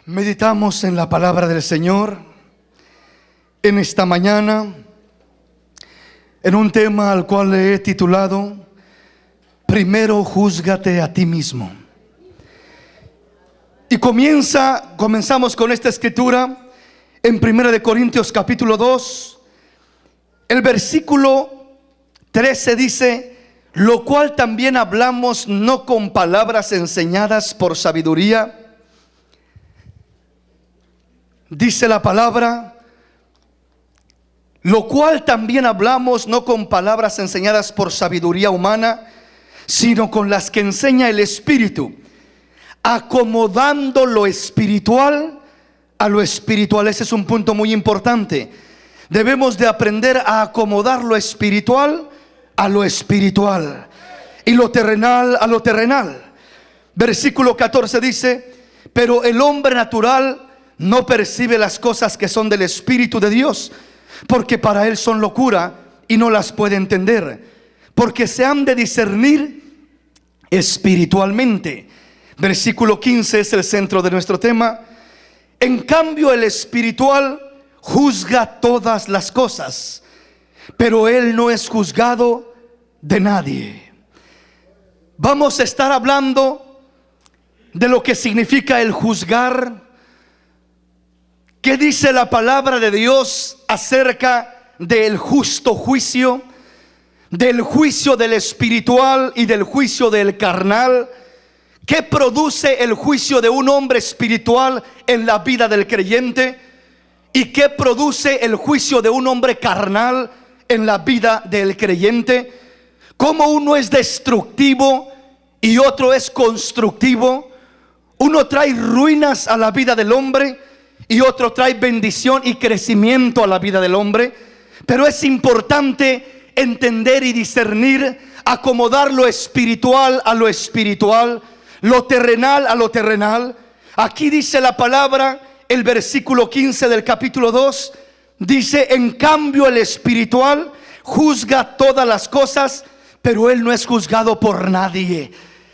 Meditamos en la palabra del Señor en esta mañana, en un tema al cual le he titulado: Primero júzgate a ti mismo. Y comenzamos con esta escritura en 1 Corintios capítulo 2, el versículo 13 dice: lo cual también hablamos no con palabras enseñadas por sabiduría. Dice la palabra: lo cual también hablamos no con palabras enseñadas por sabiduría humana, sino con las que enseña el Espíritu, acomodando lo espiritual a lo espiritual. Ese es un punto muy importante. Debemos de aprender a acomodar lo espiritual a lo espiritual y lo terrenal a lo terrenal. Versículo 14 dice: pero el hombre natural no percibe las cosas que son del Espíritu de Dios, porque para él son locura y no las puede entender, porque se han de discernir espiritualmente. Versículo 15 es el centro de nuestro tema. En cambio, el espiritual juzga todas las cosas, pero él no es juzgado de nadie. Vamos a estar hablando de lo que significa el juzgar. ¿Qué dice la palabra de Dios acerca del justo juicio, del juicio del espiritual y del juicio del carnal? ¿Qué produce el juicio de un hombre espiritual en la vida del creyente? ¿Y qué produce el juicio de un hombre carnal en la vida del creyente? ¿Cómo uno es destructivo y otro es constructivo? Uno trae ruinas a la vida del hombre y otro trae bendición y crecimiento a la vida del hombre. Pero es importante entender y discernir, acomodar lo espiritual a lo espiritual, lo terrenal a lo terrenal. Aquí dice la palabra, el versículo 15 del capítulo 2, dice: en cambio el espiritual juzga todas las cosas, pero él no es juzgado por nadie.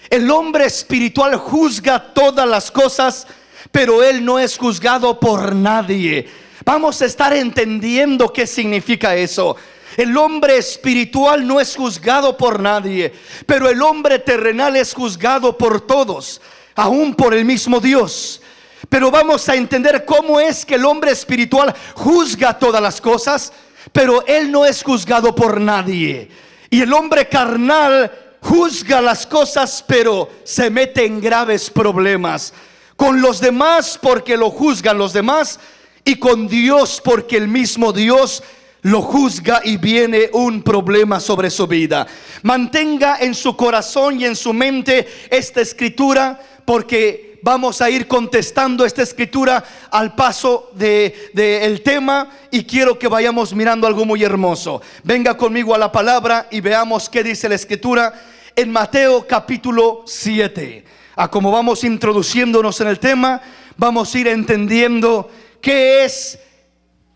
El hombre espiritual juzga todas las cosas, pero él no es juzgado por nadie. Vamos a estar entendiendo qué significa eso. El hombre espiritual no es juzgado por nadie, pero el hombre terrenal es juzgado por todos, aún por el mismo Dios. Pero vamos a entender cómo es que el hombre espiritual juzga todas las cosas, pero él no es juzgado por nadie. Y el hombre carnal juzga las cosas, pero se mete en graves problemas con los demás porque lo juzgan los demás, y con Dios porque el mismo Dios lo juzga y viene un problema sobre su vida. Mantenga en su corazón y en su mente esta escritura, porque vamos a ir contestando esta escritura al paso del tema, y quiero que vayamos mirando algo muy hermoso. Venga conmigo a la palabra y veamos qué dice la escritura en Mateo capítulo 7. Como vamos introduciéndonos en el tema, vamos a ir entendiendo qué es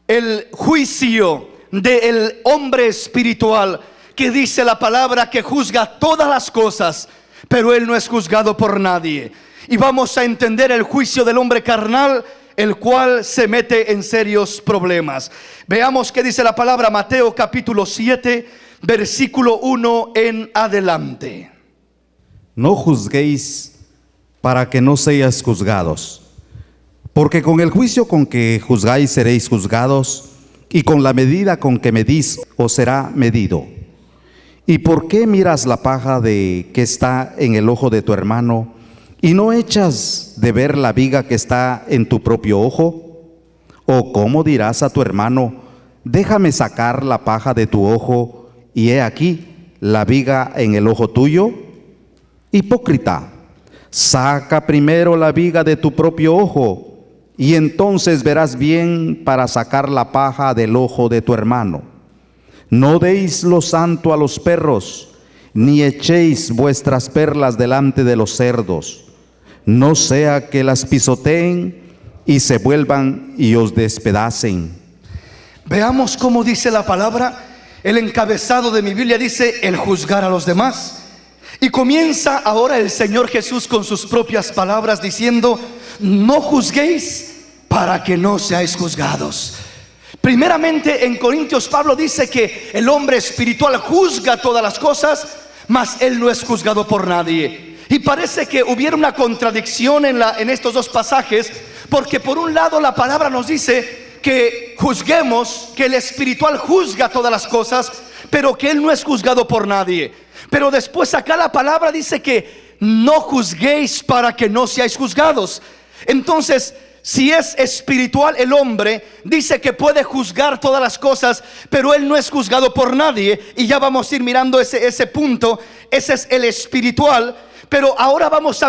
el juicio del hombre espiritual, que dice la palabra que juzga todas las cosas, pero él no es juzgado por nadie. Y vamos a entender el juicio del hombre carnal, el cual se mete en serios problemas. Veamos qué dice la palabra, Mateo capítulo 7, versículo 1 en adelante. No juzguéis para que no seáis juzgados, porque con el juicio con que juzgáis seréis juzgados, y con la medida con que medís os será medido. ¿Y por qué miras la paja que está en el ojo de tu hermano, y no echas de ver la viga que está en tu propio ojo? ¿O cómo dirás a tu hermano: déjame sacar la paja de tu ojo, y he aquí la viga en el ojo tuyo? Hipócrita, saca primero la viga de tu propio ojo, y entonces verás bien para sacar la paja del ojo de tu hermano. No deis lo santo a los perros, ni echéis vuestras perlas delante de los cerdos, no sea que las pisoteen y se vuelvan y os despedacen. Veamos cómo dice la palabra. El encabezado de mi Biblia dice: el juzgar a los demás. Y comienza ahora el Señor Jesús con sus propias palabras diciendo: no juzguéis para que no seáis juzgados. Primeramente en Corintios Pablo dice que el hombre espiritual juzga todas las cosas, mas él no es juzgado por nadie. Y parece que hubiera una contradicción en estos dos pasajes, porque por un lado la palabra nos dice que juzguemos, que el espiritual juzga todas las cosas, pero que él no es juzgado por nadie. Pero después acá la palabra dice que no juzguéis para que no seáis juzgados. Entonces, si es espiritual el hombre, dice que puede juzgar todas las cosas, pero él no es juzgado por nadie. Y ya vamos a ir mirando ese punto. Ese es el espiritual. Pero ahora vamos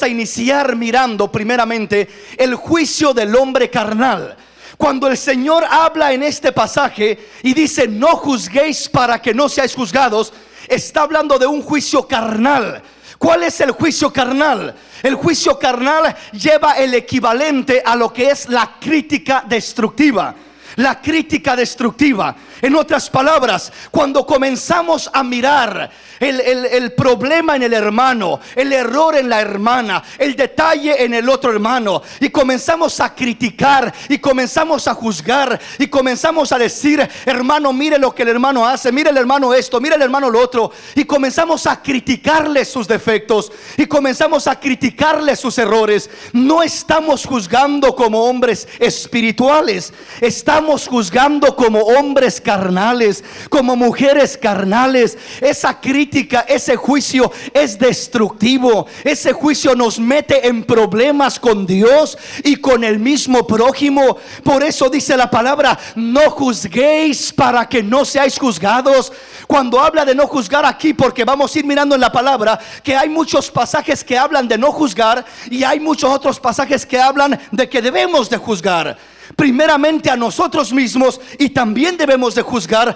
a iniciar mirando primeramente el juicio del hombre carnal. Cuando el Señor habla en este pasaje y dice no juzguéis para que no seáis juzgados, está hablando de un juicio carnal. ¿Cuál es el juicio carnal? El juicio carnal lleva el equivalente a lo que es la crítica destructiva. La crítica destructiva. En otras palabras, cuando comenzamos a mirar el problema en el hermano, el error en la hermana, el detalle en el otro hermano, y comenzamos a criticar, y comenzamos a juzgar, y comenzamos a decir: hermano, mire lo que el hermano hace, mire el hermano esto, mire el hermano lo otro, y comenzamos a criticarle sus defectos, y comenzamos a criticarle sus errores. No estamos juzgando como hombres espirituales, estamos juzgando como hombres carnales, como mujeres carnales. Esa crítica, ese juicio es destructivo. Ese juicio nos mete en problemas con Dios y con el mismo prójimo. Por eso dice la palabra: no juzguéis para que no seáis juzgados. Cuando habla de no juzgar aquí, porque vamos a ir mirando en la palabra que hay muchos pasajes que hablan de no juzgar, y hay muchos otros pasajes que hablan de que debemos de juzgar. Primeramente a nosotros mismos, y también debemos de juzgar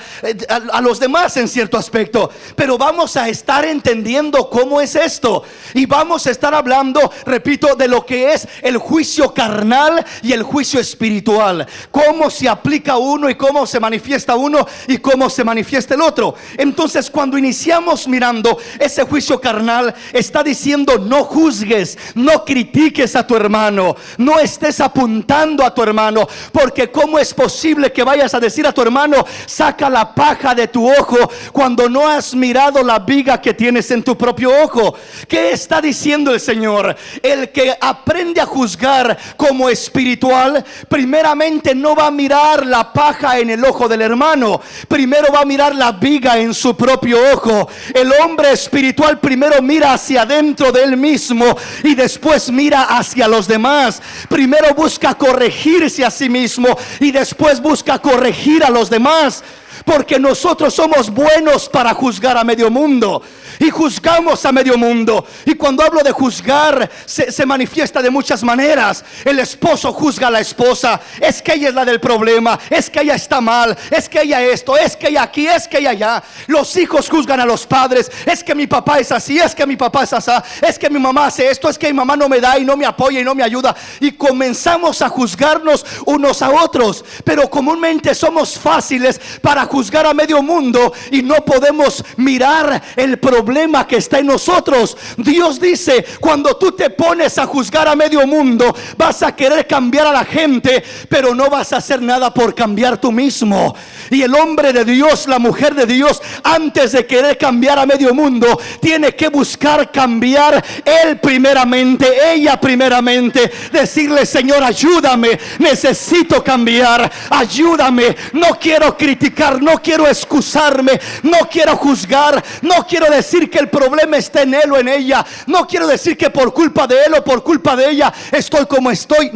a los demás en cierto aspecto. Pero vamos a estar entendiendo cómo es esto, y vamos a estar hablando, repito, de lo que es el juicio carnal y el juicio espiritual. Cómo se aplica uno y cómo se manifiesta uno y cómo se manifiesta el otro. Entonces, cuando iniciamos mirando ese juicio carnal, está diciendo: no juzgues, no critiques a tu hermano, no estés apuntando a tu hermano. Porque ¿cómo es posible que vayas a decir a tu hermano: saca la paja de tu ojo, cuando no has mirado la viga que tienes en tu propio ojo? ¿Qué está diciendo el Señor? El que aprende a juzgar como espiritual, primeramente no va a mirar la paja en el ojo del hermano, primero va a mirar la viga en su propio ojo. El hombre espiritual primero mira hacia adentro de él mismo y después mira hacia los demás. Primero busca corregirse a sí mismo y después busca corregir a los demás. Porque nosotros somos buenos para juzgar a medio mundo, y juzgamos a medio mundo. Y cuando hablo de juzgar, se manifiesta de muchas maneras. El esposo juzga a la esposa: es que ella es la del problema, es que ella está mal, es que ella esto, es que ella aquí, es que ella allá. Los hijos juzgan a los padres: es que mi papá es así, es que mi papá es así, es que mi mamá hace esto, es que mi mamá no me da y no me apoya y no me ayuda. Y comenzamos a juzgarnos unos a otros. Pero comúnmente somos fáciles para juzgar a medio mundo y no podemos mirar el problema que está en nosotros. Dios dice: cuando tú te pones a juzgar a medio mundo, vas a querer cambiar a la gente, pero no vas a hacer nada por cambiar tú mismo. Y el hombre de Dios, la mujer de Dios, antes de querer cambiar a medio mundo, tiene que buscar cambiar él primeramente, ella primeramente. Decirle: Señor, ayúdame, necesito cambiar, ayúdame. No quiero criticar, no quiero excusarme, no quiero juzgar, no quiero decir que el problema está en él o en ella, no quiero decir que por culpa de él o por culpa de ella estoy como estoy.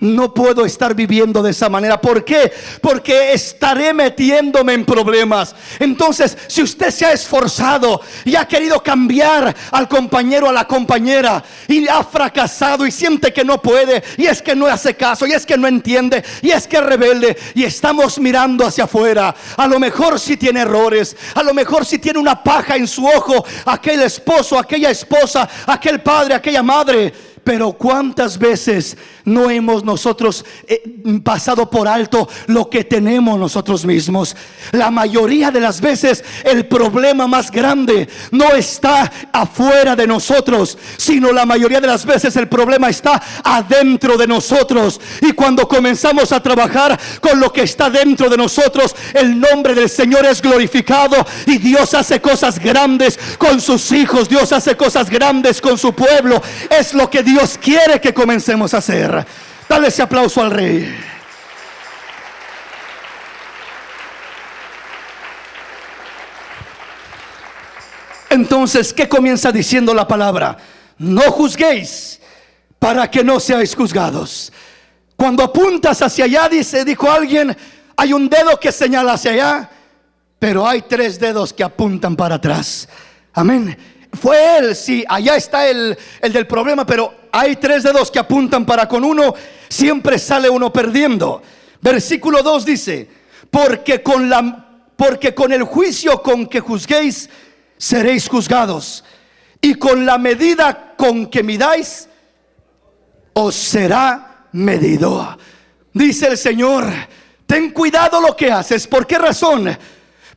No puedo estar viviendo de esa manera. ¿Por qué? Porque estaré metiéndome en problemas. Entonces, si usted se ha esforzado y ha querido cambiar al compañero, a la compañera, y ha fracasado y siente que no puede, y es que no hace caso, y es que no entiende, y es que es rebelde, y estamos mirando hacia afuera, a lo mejor sí tiene errores, a lo mejor sí tiene una paja en su ojo, aquel esposo, aquella esposa, aquel padre, aquella madre. Pero cuántas veces no hemos nosotros pasado por alto lo que tenemos nosotros mismos. La mayoría de las veces el problema más grande no está afuera de nosotros, sino la mayoría de las veces el problema está adentro de nosotros. Y cuando comenzamos a trabajar con lo que está dentro de nosotros, el nombre del Señor es glorificado y Dios hace cosas grandes con sus hijos. Dios hace cosas grandes con su pueblo. Es lo que Dios quiere que comencemos a hacer. Dale ese aplauso al Rey. Entonces, ¿qué comienza diciendo la palabra? No juzguéis para que no seáis juzgados. Cuando apuntas hacia allá, dijo alguien, hay un dedo que señala hacia allá, pero hay 3 dedos que apuntan para atrás. Amén. Fue él, sí, allá está el del problema, pero hay 3 dedos que apuntan para con uno, siempre sale uno perdiendo. Versículo 2 dice, porque con el juicio con que juzguéis, seréis juzgados, y con la medida con que midáis, os será medido. Dice el Señor, ten cuidado lo que haces. ¿Por qué razón?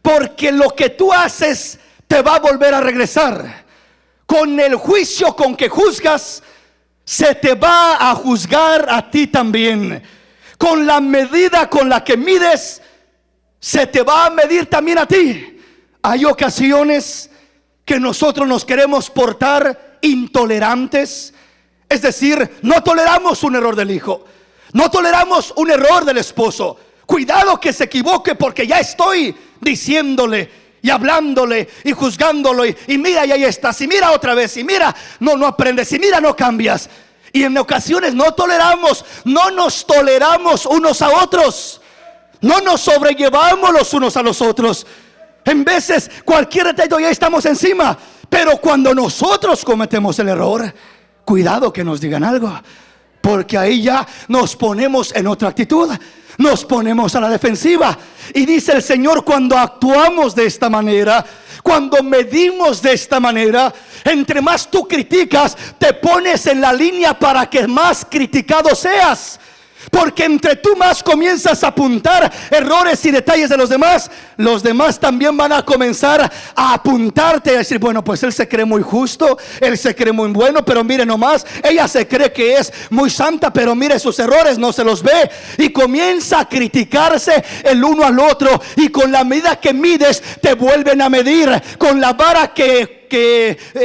Porque lo que tú haces te va a volver a regresar. Con el juicio con que juzgas, se te va a juzgar a ti también. Con la medida con la que mides, se te va a medir también a ti. Hay ocasiones que nosotros nos queremos portar intolerantes. Es decir, no toleramos un error del hijo, no toleramos un error del esposo. Cuidado que se equivoque, porque ya estoy diciéndole y hablándole y juzgándolo, y mira, y ahí estás, y mira otra vez, y mira, no aprendes, y mira, no cambias. Y en ocasiones no nos toleramos unos a otros, no nos sobrellevamos los unos a los otros. En veces cualquier detalle ya estamos encima, pero cuando nosotros cometemos el error, cuidado que nos digan algo, porque ahí ya nos ponemos en otra actitud, nos ponemos a la defensiva. Y dice el Señor, cuando actuamos de esta manera, cuando medimos de esta manera, entre más tú criticas, te pones en la línea para que más criticado seas. Porque entre tú más comienzas a apuntar errores y detalles de los demás también van a comenzar a apuntarte y a decir, bueno, pues él se cree muy justo, él se cree muy bueno, pero mire nomás, ella se cree que es muy santa, pero mire sus errores, no se los ve. Y comienza a criticarse el uno al otro, y con la medida que mides te vuelven a medir, con la vara que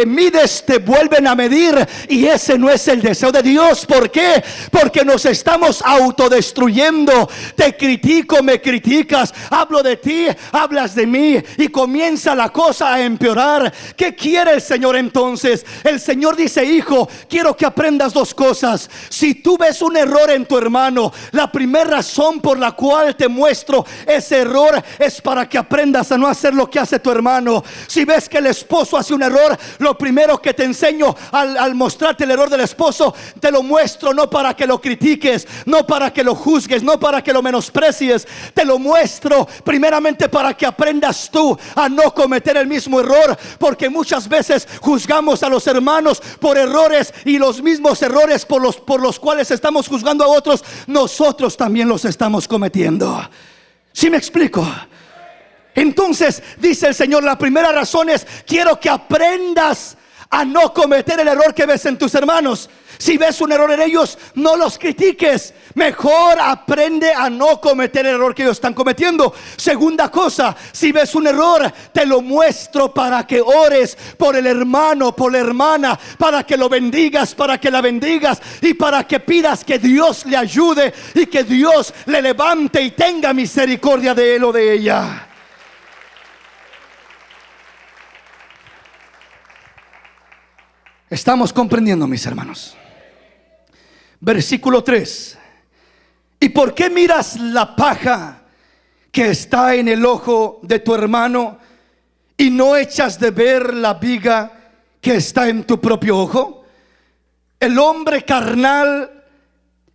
mides te vuelven a medir. Y ese no es el deseo de Dios. ¿Por qué? Porque nos estamos autodestruyendo. Te critico, me criticas, hablo de ti, hablas de mí, y comienza la cosa a empeorar. ¿Qué quiere el Señor entonces? El Señor dice, hijo, quiero que aprendas 2 cosas. Si tú ves un error en tu hermano, la primera razón por la cual te muestro ese error es para que aprendas a no hacer lo que hace tu hermano. Si ves que el esposo hace un error, lo primero que te enseño al mostrarte el error del esposo, te lo muestro no para que lo critiques, no para que lo juzgues, no para que lo menosprecies. Te lo muestro primeramente para que aprendas tú a no cometer el mismo error, porque muchas veces juzgamos a los hermanos por errores, y los mismos errores por los cuales estamos juzgando a otros, nosotros también los estamos cometiendo. ¿Sí me explico? Entonces dice el Señor, la primera razón es, quiero que aprendas a no cometer el error que ves en tus hermanos. Si ves un error en ellos, no los critiques, mejor aprende a no cometer el error que ellos están cometiendo. Segunda cosa, si ves un error, te lo muestro para que ores por el hermano, por la hermana, para que lo bendigas, para que la bendigas, y para que pidas que Dios le ayude y que Dios le levante y tenga misericordia de él o de ella. Estamos comprendiendo, mis hermanos. Versículo 3. ¿Y por qué miras la paja que está en el ojo de tu hermano y no echas de ver la viga que está en tu propio ojo? El hombre carnal,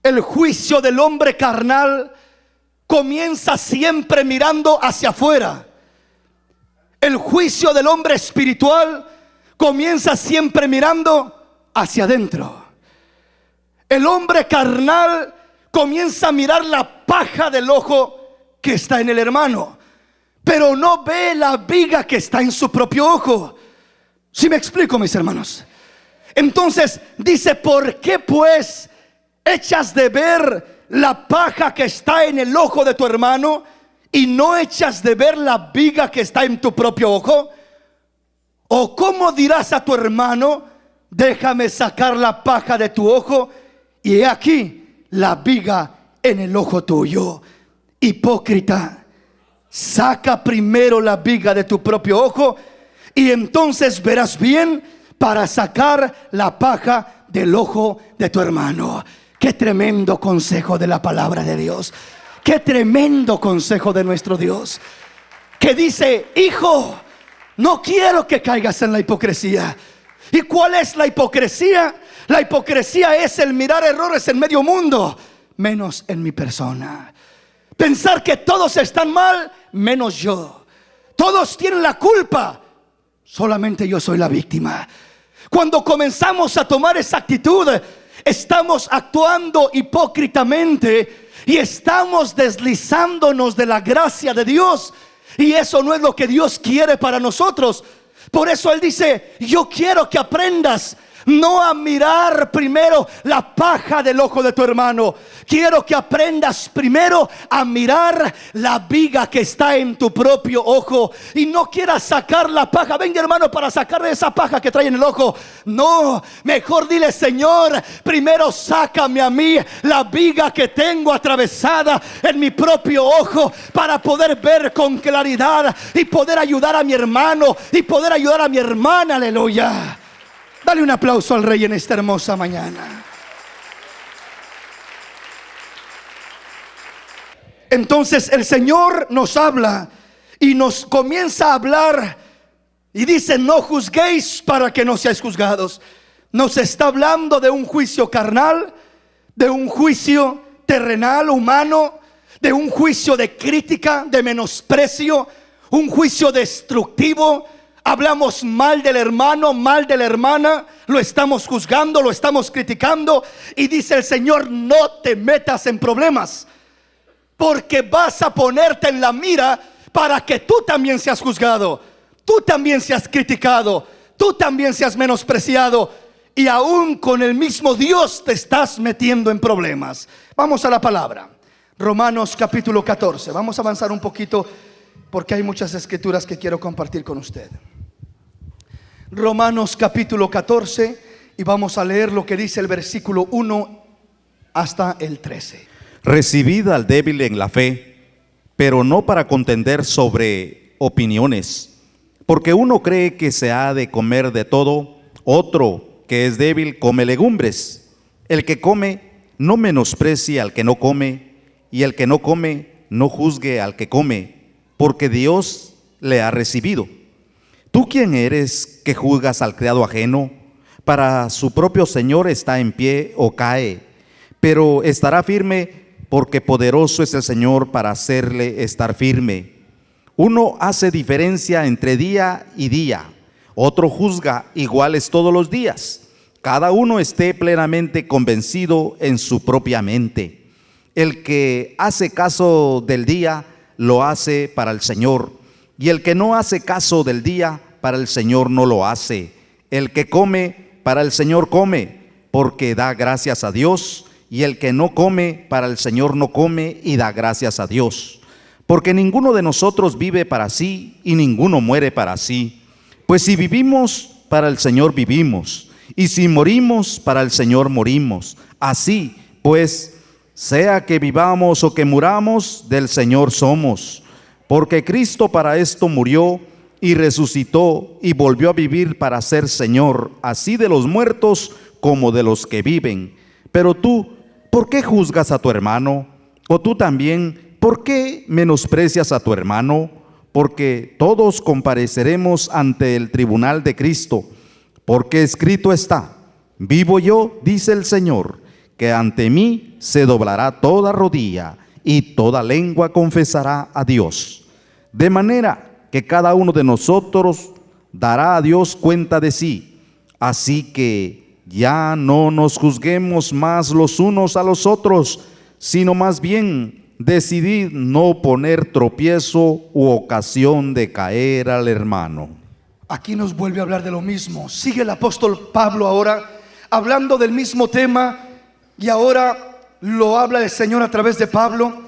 el juicio del hombre carnal comienza siempre mirando hacia afuera. El juicio del hombre espiritual comienza siempre mirando hacia adentro. El hombre carnal comienza a mirar la paja del ojo que está en el hermano, pero no ve la viga que está en su propio ojo. ¿Sí me explico, mis hermanos? Entonces dice: ¿por qué pues echas de ver la paja que está en el ojo de tu hermano y no echas de ver la viga que está en tu propio ojo? ¿O cómo dirás a tu hermano: déjame sacar la paja de tu ojo, y he aquí la viga en el ojo tuyo? Hipócrita, saca primero la viga de tu propio ojo, y entonces verás bien para sacar la paja del ojo de tu hermano. Qué tremendo consejo de la palabra de Dios. Qué tremendo consejo de nuestro Dios, que dice: hijo, no quiero que caigas en la hipocresía. ¿Y cuál es la hipocresía? La hipocresía es el mirar errores en medio mundo, menos en mi persona. Pensar que todos están mal, menos yo. Todos tienen la culpa, solamente yo soy la víctima. Cuando comenzamos a tomar esa actitud, estamos actuando hipócritamente y estamos deslizándonos de la gracia de Dios. Y eso no es lo que Dios quiere para nosotros. Por eso Él dice: yo quiero que aprendas no a mirar primero la paja del ojo de tu hermano. Quiero que aprendas primero a mirar la viga que está en tu propio ojo. Y no quieras sacar la paja. Venga, hermano, para sacar esa paja que trae en el ojo. No, mejor dile: Señor, primero sácame a mí la viga que tengo atravesada en mi propio ojo, para poder ver con claridad y poder ayudar a mi hermano y poder ayudar a mi hermana. Aleluya. Dale un aplauso al Rey en esta hermosa mañana. Entonces el Señor nos habla y nos comienza a hablar y dice: no juzguéis para que no seáis juzgados. Nos está hablando de un juicio carnal, de un juicio terrenal, humano, de un juicio de crítica, de menosprecio, un juicio destructivo. Hablamos mal del hermano, mal de la hermana, lo estamos juzgando, lo estamos criticando. Y dice el Señor: no te metas en problemas, porque vas a ponerte en la mira para que tú también seas juzgado, tú también seas criticado, tú también seas menospreciado, y aún con el mismo Dios te estás metiendo en problemas. Vamos a la palabra. Romanos capítulo 14. Vamos a avanzar un poquito porque hay muchas escrituras que quiero compartir con usted. Romanos capítulo 14, y vamos a leer lo que dice el versículo 1 hasta el 13. Recibid al débil en la fe, pero no para contender sobre opiniones, porque uno cree que se ha de comer de todo, otro, que es débil, come legumbres. El que come no menosprecie al que no come, y el que no come no juzgue al que come, porque Dios le ha recibido. ¿Tú quién eres que juzgas al criado ajeno? Para su propio Señor está en pie o cae, pero estará firme, porque poderoso es el Señor para hacerle estar firme. Uno hace diferencia entre día y día, otro juzga iguales todos los días. Cada uno esté plenamente convencido en su propia mente. El que hace caso del día, lo hace para el Señor, y el que no hace caso del día, para el Señor no lo hace. El que come, para el Señor come, porque da gracias a Dios, y el que no come, para el Señor no come y da gracias a Dios. Porque ninguno de nosotros vive para sí, y ninguno muere para sí. Pues si vivimos, para el Señor vivimos, y si morimos, para el Señor morimos. Así pues, sea que vivamos o que muramos, del Señor somos. Porque Cristo para esto murió y resucitó y volvió a vivir para ser Señor, así de los muertos como de los que viven. Pero tú, ¿por qué juzgas a tu hermano? O tú también, ¿por qué menosprecias a tu hermano? Porque todos compareceremos ante el tribunal de Cristo. Porque escrito está: vivo yo, dice el Señor, que ante mí se doblará toda rodilla y toda lengua confesará a Dios. De manera que cada uno de nosotros dará a Dios cuenta de sí. Así que ya no nos juzguemos más los unos a los otros, sino más bien decidid no poner tropiezo u ocasión de caer al hermano. Aquí nos vuelve a hablar de lo mismo. Sigue el apóstol Pablo ahora hablando del mismo tema, y ahora lo habla el Señor a través de Pablo,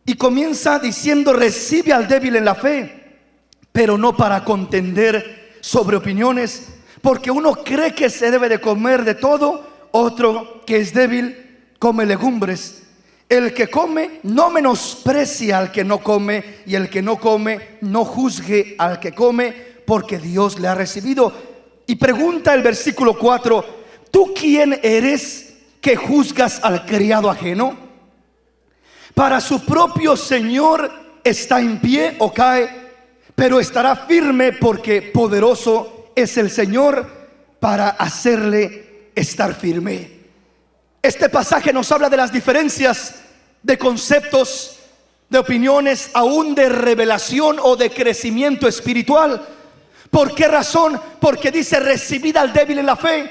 y comienza diciendo: recibe al débil en la fe, pero no para contender sobre opiniones, porque uno cree que se debe de comer de todo, otro que es débil come legumbres. El que come no menosprecia al que no come, y el que no come no juzgue al que come, porque Dios le ha recibido. Y pregunta el versículo 4: ¿tú quién eres que juzgas al criado ajeno? Para su propio Señor está en pie o cae, pero estará firme, porque poderoso es el Señor para hacerle estar firme. Este pasaje nos habla de las diferencias de conceptos, de opiniones, aún de revelación o de crecimiento espiritual. ¿Por qué razón? Porque dice: recibid al débil en la fe.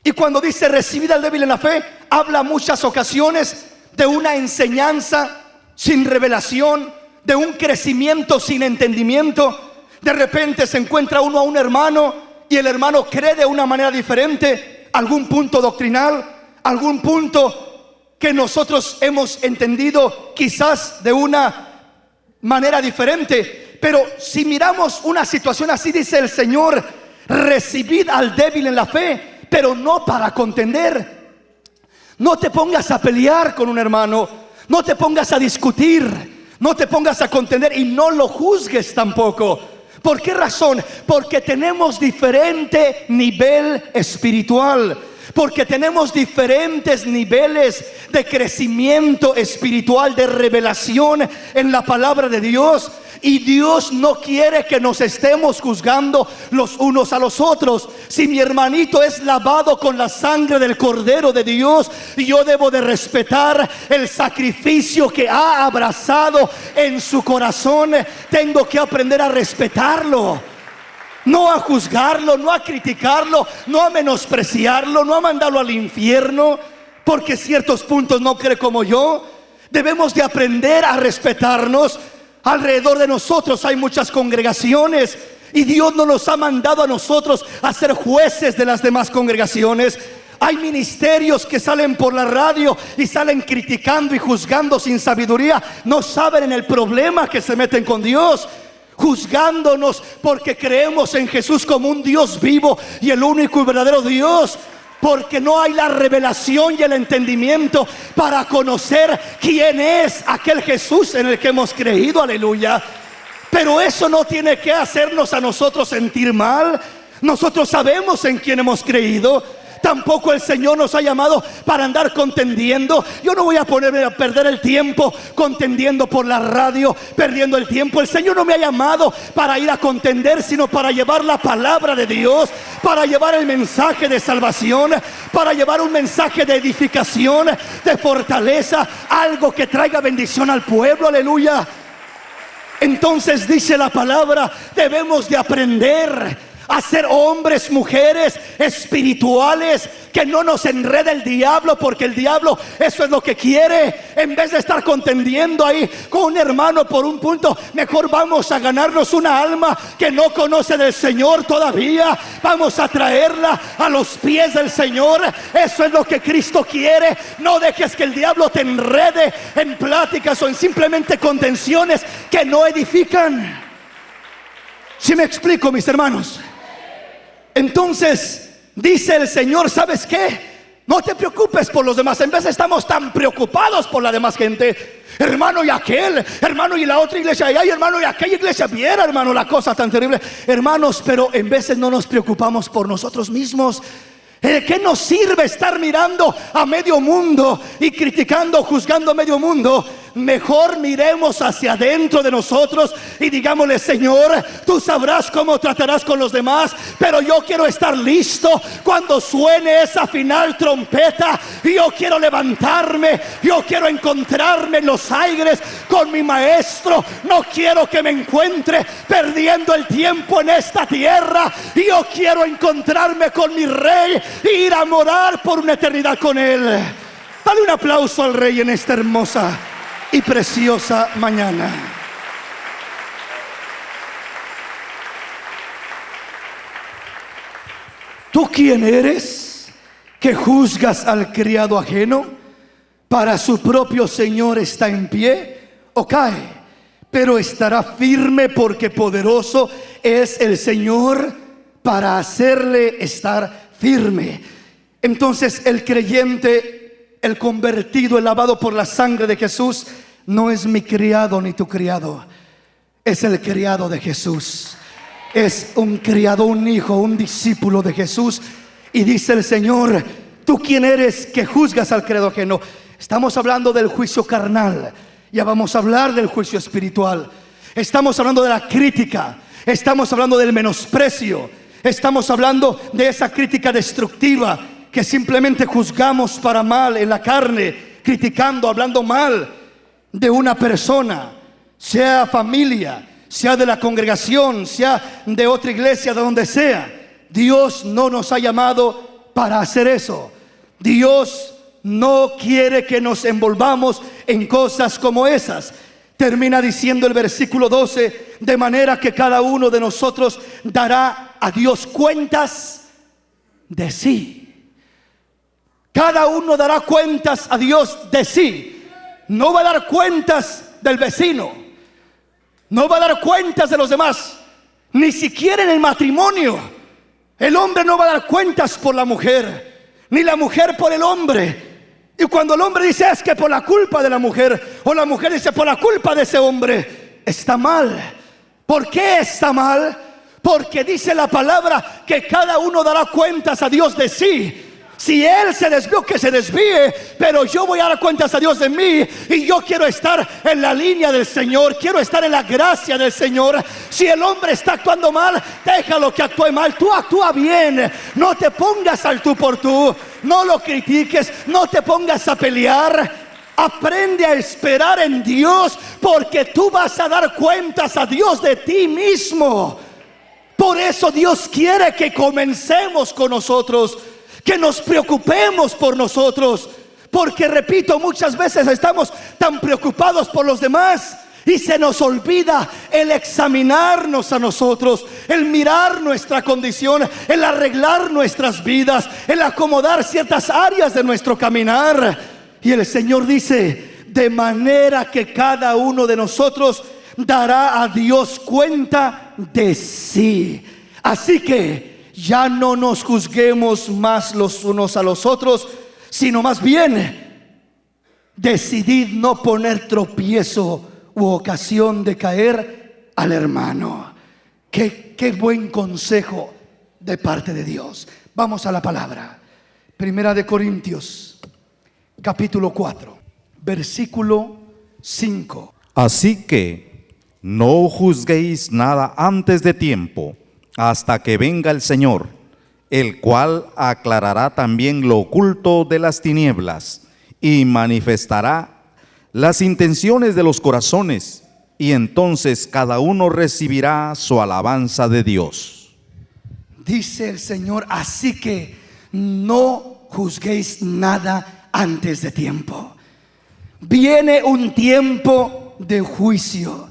Y cuando dice recibid al débil en la fe, habla muchas ocasiones de una enseñanza sin revelación, de un crecimiento sin entendimiento. De repente se encuentra uno a un hermano y el hermano cree de una manera diferente, algún punto doctrinal, algún punto que nosotros hemos entendido quizás de una manera diferente. Pero si miramos una situación así, dice el Señor: recibid al débil en la fe, pero no para contender. No te pongas a pelear con un hermano, no te pongas a discutir, no te pongas a contender, y no lo juzgues tampoco. ¿Por qué razón? Porque tenemos diferente nivel espiritual, porque tenemos diferentes niveles de crecimiento espiritual, de revelación en la palabra de Dios. Y Dios no quiere que nos estemos juzgando los unos a los otros. Si mi hermanito es lavado con la sangre del Cordero de Dios, yo debo de respetar el sacrificio que ha abrazado en su corazón. Tengo que aprender a respetarlo, no a juzgarlo, no a criticarlo, no a menospreciarlo, no a mandarlo al infierno porque ciertos puntos no cree como yo. Debemos de aprender a respetarnos. Alrededor de nosotros hay muchas congregaciones, y Dios no nos ha mandado a nosotros a ser jueces de las demás congregaciones. Hay ministerios que salen por la radio y salen criticando y juzgando sin sabiduría. No saben en el problema que se meten con Dios, juzgándonos porque creemos en Jesús como un Dios vivo y el único y verdadero Dios, porque no hay la revelación y el entendimiento para conocer quién es aquel Jesús en el que hemos creído. Aleluya. Pero eso no tiene que hacernos a nosotros sentir mal. Nosotros sabemos en quién hemos creído. Tampoco el Señor nos ha llamado para andar contendiendo. Yo no voy a ponerme a perder el tiempo contendiendo por la radio, perdiendo el tiempo. El Señor no me ha llamado para ir a contender, sino para llevar la palabra de Dios, para llevar el mensaje de salvación, para llevar un mensaje de edificación, de fortaleza, algo que traiga bendición al pueblo. Aleluya. Entonces dice la palabra: debemos de aprender a ser hombres, mujeres espirituales, que no nos enrede el diablo, porque el diablo eso es lo que quiere. En vez de estar contendiendo ahí con un hermano por un punto, mejor vamos a ganarnos una alma que no conoce del Señor todavía. Vamos a traerla a los pies del Señor. Eso es lo que Cristo quiere. No dejes que el diablo te enrede en pláticas o en simplemente contenciones que no edifican. ¿Sí me explico, mis hermanos? Entonces dice el Señor: ¿sabes qué? No te preocupes por los demás. En vez estamos tan preocupados por la demás gente. Hermano, y aquel, hermano, y la otra iglesia, y ay, hermano, y aquella iglesia. Viera, hermano, la cosa tan terrible, hermanos. Pero en veces no nos preocupamos por nosotros mismos. ¿De qué nos sirve estar mirando a medio mundo y criticando, juzgando a medio mundo, mejor miremos hacia adentro de nosotros y digámosle: Señor, tú sabrás cómo tratarás con los demás, pero yo quiero estar listo cuando suene esa final trompeta. Y yo quiero levantarme, yo quiero encontrarme en los aires con mi maestro. No quiero que me encuentre perdiendo el tiempo en esta tierra. Y yo quiero encontrarme con mi Rey e ir a morar por una eternidad con Él. Dale un aplauso al Rey en esta hermosa y preciosa mañana. ¿Tú quién eres que juzgas al criado ajeno? Para su propio Señor está en pie o cae, pero estará firme, porque poderoso es el Señor para hacerle estar firme. Entonces el creyente, el convertido, el lavado por la sangre de Jesús, no es mi criado ni tu criado, es el criado de Jesús. Es un criado, un hijo, un discípulo de Jesús. Y dice el Señor: ¿tú quién eres que juzgas al criado ajeno? Estamos hablando del juicio carnal. Ya vamos a hablar del juicio espiritual. Estamos hablando de la crítica. Estamos hablando del menosprecio. Estamos hablando de esa crítica destructiva que simplemente juzgamos para mal en la carne, criticando, hablando mal de una persona, sea familia, sea de la congregación, sea de otra iglesia, de donde sea. Dios no nos ha llamado para hacer eso. Dios no quiere que nos envolvamos en cosas como esas. Termina diciendo el versículo 12: de manera que cada uno de nosotros dará a Dios cuentas de sí. Cada uno dará cuentas a Dios de sí. No va a dar cuentas del vecino, no va a dar cuentas de los demás, ni siquiera en el matrimonio. El hombre no va a dar cuentas por la mujer, ni la mujer por el hombre. Y cuando el hombre dice: es que por la culpa de la mujer, o la mujer dice: por la culpa de ese hombre, está mal. ¿Por qué está mal? Porque dice la palabra que cada uno dará cuentas a Dios de sí. Si él se desvió, que se desvíe, pero yo voy a dar cuentas a Dios de mí. Y yo quiero estar en la línea del Señor, quiero estar en la gracia del Señor. Si el hombre está actuando mal, déjalo que actúe mal. Tú actúa bien, no te pongas al tú por tú, no lo critiques, no te pongas a pelear. Aprende a esperar en Dios, porque tú vas a dar cuentas a Dios de ti mismo. Por eso Dios quiere que comencemos con nosotros, que nos preocupemos por nosotros, porque repito, muchas veces estamos tan preocupados por los demás y se nos olvida el examinarnos a nosotros, el mirar nuestra condición, el arreglar nuestras vidas, el acomodar ciertas áreas de nuestro caminar. Y el Señor dice: de manera que cada uno de nosotros dará a Dios cuenta de sí. Así que ya no nos juzguemos más los unos a los otros, sino más bien decidid no poner tropiezo u ocasión de caer al hermano. Qué buen consejo de parte de Dios. Vamos a la palabra. Primera de Corintios, capítulo 4, versículo 5. Así que no juzguéis nada antes de tiempo, hasta que venga el Señor, el cual aclarará también lo oculto de las tinieblas y manifestará las intenciones de los corazones, y entonces cada uno recibirá su alabanza de Dios. Dice el Señor: así que no juzguéis nada antes de tiempo. Viene un tiempo de juicio.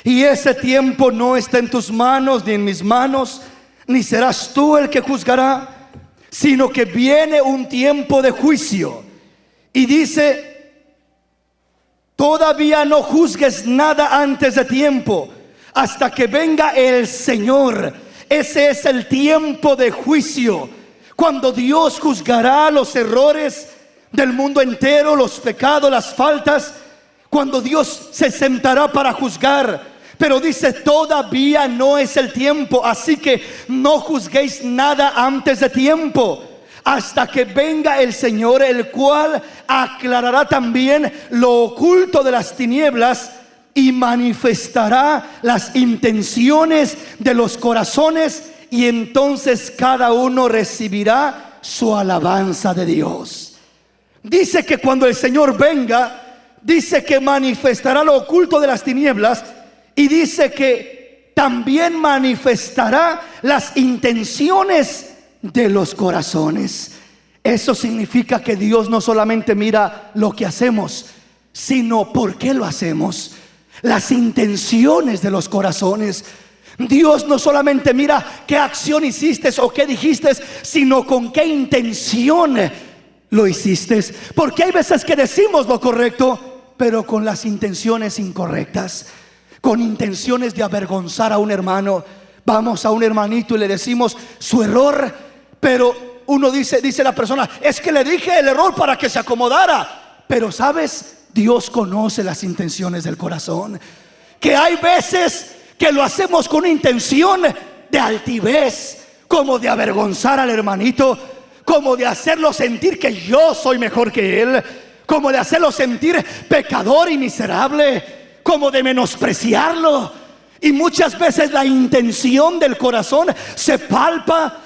Y ese tiempo no está en tus manos ni en mis manos, ni serás tú el que juzgará, sino que viene un tiempo de juicio. Y dice: todavía no juzgues nada antes de tiempo, hasta que venga el Señor. Ese es el tiempo de juicio, cuando Dios juzgará los errores del mundo entero, los pecados, las faltas, cuando Dios se sentará para juzgar. Pero dice: todavía no es el tiempo, así que no juzguéis nada antes de tiempo, hasta que venga el Señor, el cual aclarará también lo oculto de las tinieblas y manifestará las intenciones de los corazones, y entonces cada uno recibirá su alabanza de Dios. Dice que cuando el Señor venga, dice que manifestará lo oculto de las tinieblas, y dice que también manifestará las intenciones de los corazones. Eso significa que Dios no solamente mira lo que hacemos, sino por qué lo hacemos, las intenciones de los corazones. Dios no solamente mira qué acción hiciste o qué dijiste, sino con qué intención lo hiciste. Porque hay veces que decimos lo correcto, pero con las intenciones incorrectas, con intenciones de avergonzar a un hermano. Vamos a un hermanito y le decimos su error, pero uno dice la persona, es que le dije el error para que se acomodara. Pero sabes, Dios conoce las intenciones del corazón. Que hay veces que lo hacemos con intención de altivez, como de avergonzar al hermanito, como de hacerlo sentir que yo soy mejor que él, como de hacerlo sentir pecador y miserable, como de menospreciarlo. Y muchas veces la intención del corazón se palpa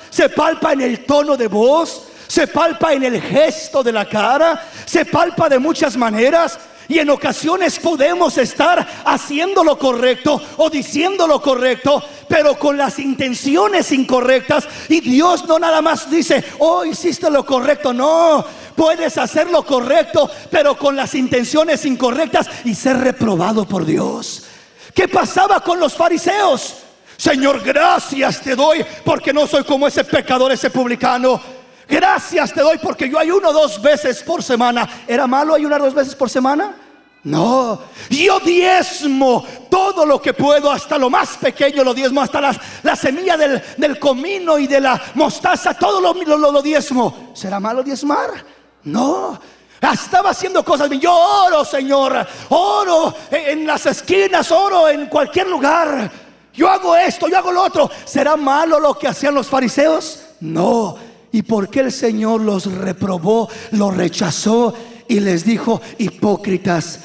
en el tono de voz, se palpa en el gesto de la cara, se palpa de muchas maneras. Y en ocasiones podemos estar haciendo lo correcto o diciendo lo correcto, pero con las intenciones incorrectas. Y Dios no nada más dice, oh, hiciste lo correcto. No, puedes hacer lo correcto, pero con las intenciones incorrectas y ser reprobado por Dios. ¿Qué pasaba con los fariseos? Señor, gracias te doy porque no soy como ese pecador, ese publicano. Gracias te doy porque yo ayuno 2 veces por semana. ¿Era malo ayunar 2 veces por semana? No, yo diezmo todo lo que puedo, hasta lo más pequeño lo diezmo, hasta la semilla del comino y de la mostaza, todo lo diezmo. ¿Será malo diezmar? No. Estaba haciendo cosas. Yo oro, Señor, oro en las esquinas, oro en cualquier lugar. Yo hago esto, yo hago lo otro. ¿Será malo lo que hacían los fariseos? No. ¿Y por qué el Señor los reprobó, los rechazó y les dijo, hipócritas?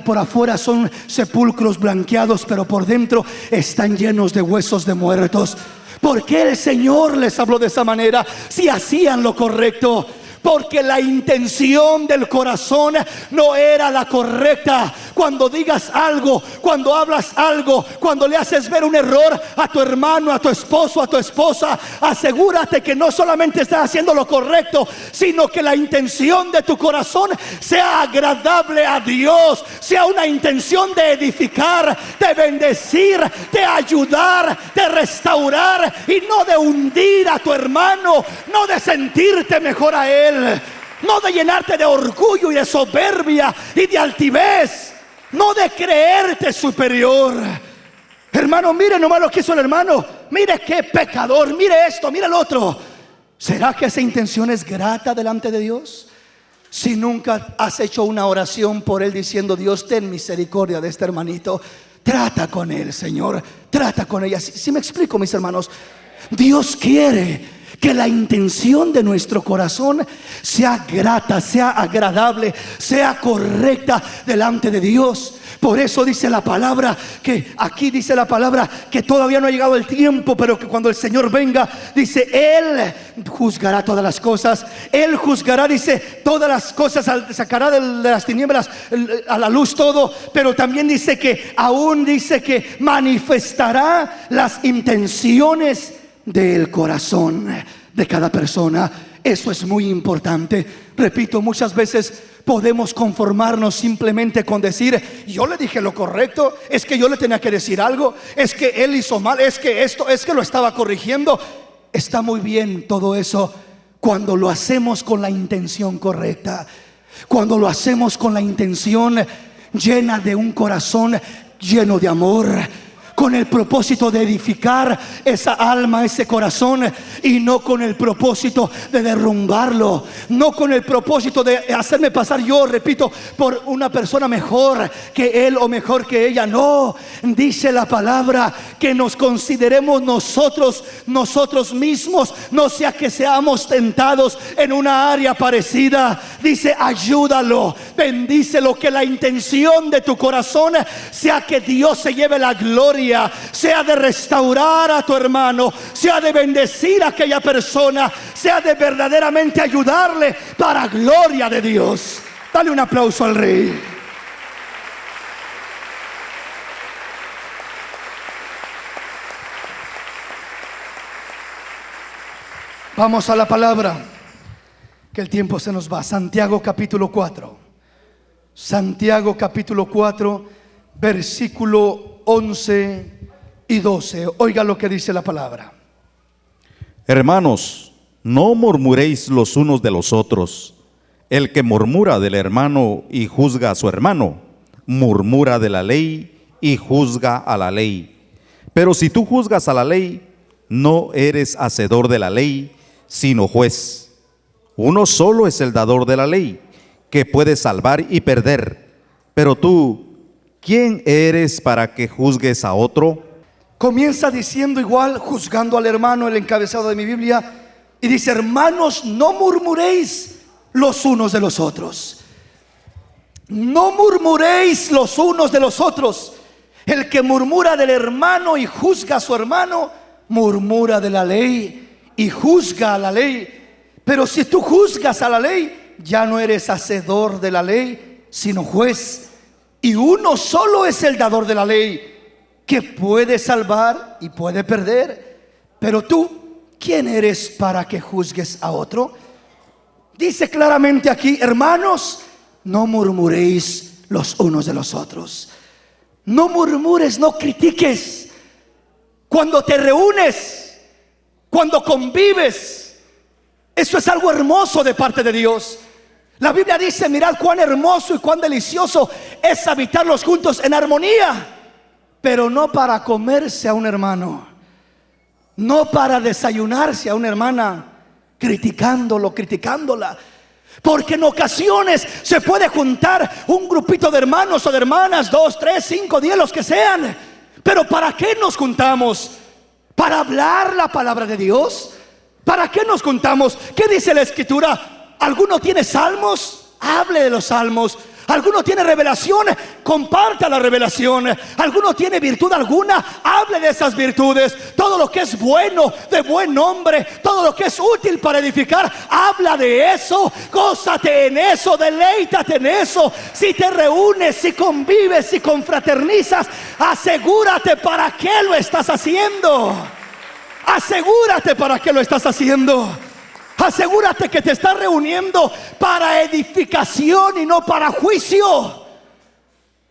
Por afuera son sepulcros blanqueados, pero por dentro están llenos de huesos de muertos. ¿Por qué el Señor les habló de esa manera si hacían lo correcto? Porque la intención del corazón no era la correcta. Cuando digas algo, cuando hablas algo, cuando le haces ver un error a tu hermano, a tu esposo, a tu esposa, asegúrate que no solamente estás haciendo lo correcto, sino que la intención de tu corazón sea agradable a Dios, sea una intención de edificar, de bendecir, de ayudar, de restaurar, y no de hundir a tu hermano, no de sentirte mejor a él, no de llenarte de orgullo y de soberbia y de altivez, no de creerte superior. Hermano, mire nomás lo que hizo el hermano. Mire qué pecador, mire esto, mire el otro. ¿Será que esa intención es grata delante de Dios? Si nunca has hecho una oración por él diciendo, Dios, ten misericordia de este hermanito, trata con él, Señor, trata con ella. Si me explico, mis hermanos, Dios quiere que la intención de nuestro corazón sea grata, sea agradable, sea correcta delante de Dios. Por eso dice la palabra, que aquí dice la palabra, que todavía no ha llegado el tiempo, pero que cuando el Señor venga, dice, Él juzgará todas las cosas. Él juzgará, dice, todas las cosas, sacará de las tinieblas a la luz todo. Pero también dice que, aún dice que manifestará las intenciones del corazón de cada persona. Eso es muy importante. Repito, muchas veces podemos conformarnos simplemente con decir, yo le dije lo correcto, es que yo le tenía que decir algo, es que él hizo mal, es que esto, es que lo estaba corrigiendo. Está muy bien todo eso cuando lo hacemos con la intención correcta, cuando lo hacemos con la intención llena de un corazón lleno de amor, con el propósito de edificar esa alma, ese corazón, y no con el propósito de derrumbarlo, no con el propósito de hacerme pasar, yo repito, por una persona mejor que él o mejor que ella. No, dice la palabra que nos consideremos nosotros mismos, no sea que seamos tentados en una área parecida. Dice: ayúdalo, bendícelo, que la intención de tu corazón sea que Dios se lleve la gloria, sea de restaurar a tu hermano, sea de bendecir a aquella persona, sea de verdaderamente ayudarle para gloria de Dios. Dale un aplauso al Rey. Vamos a la palabra, que el tiempo se nos va. Santiago capítulo 4. Santiago capítulo 4, versículo 11 y 12. Oiga lo que dice la palabra. Hermanos, no murmuréis los unos de los otros. El que murmura del hermano y juzga a su hermano, murmura de la ley y juzga a la ley. Pero si tú juzgas a la ley, no eres hacedor de la ley, sino juez. Uno solo es el dador de la ley, que puede salvar y perder. Pero tú, ¿quién eres para que juzgues a otro? Comienza diciendo igual, juzgando al hermano, el encabezado de mi Biblia, y dice: hermanos, no murmuréis los unos de los otros. No murmuréis los unos de los otros. El que murmura del hermano y juzga a su hermano, murmura de la ley y juzga a la ley. Pero si tú juzgas a la ley, ya no eres hacedor de la ley, sino juez. Y uno solo es el dador de la ley, que puede salvar y puede perder. Pero tú, ¿quién eres para que juzgues a otro? Dice claramente aquí: hermanos, no murmuréis los unos de los otros. No murmures, no critiques. Cuando te reúnes, cuando convives, eso es algo hermoso de parte de Dios. La Biblia dice: mirad cuán hermoso y cuán delicioso es habitarlos juntos en armonía. Pero no para comerse a un hermano, no para desayunarse a una hermana, criticándolo, criticándola. Porque en ocasiones se puede juntar un grupito de hermanos o de hermanas, 2, 3, 5, 10, los que sean. Pero ¿para qué nos juntamos? ¿Para hablar la palabra de Dios? ¿Para qué nos juntamos? ¿Qué dice la Escritura? ¿Alguno tiene salmos? Hable de los salmos. ¿Alguno tiene revelación? Comparta la revelación. ¿Alguno tiene virtud alguna? Hable de esas virtudes. Todo lo que es bueno, de buen nombre, todo lo que es útil para edificar, habla de eso. Gózate en eso, deleítate en eso. Si te reúnes, si convives, si confraternizas, asegúrate para qué lo estás haciendo. Asegúrate para qué lo estás haciendo. Asegúrate que te estás reuniendo para edificación y no para juicio.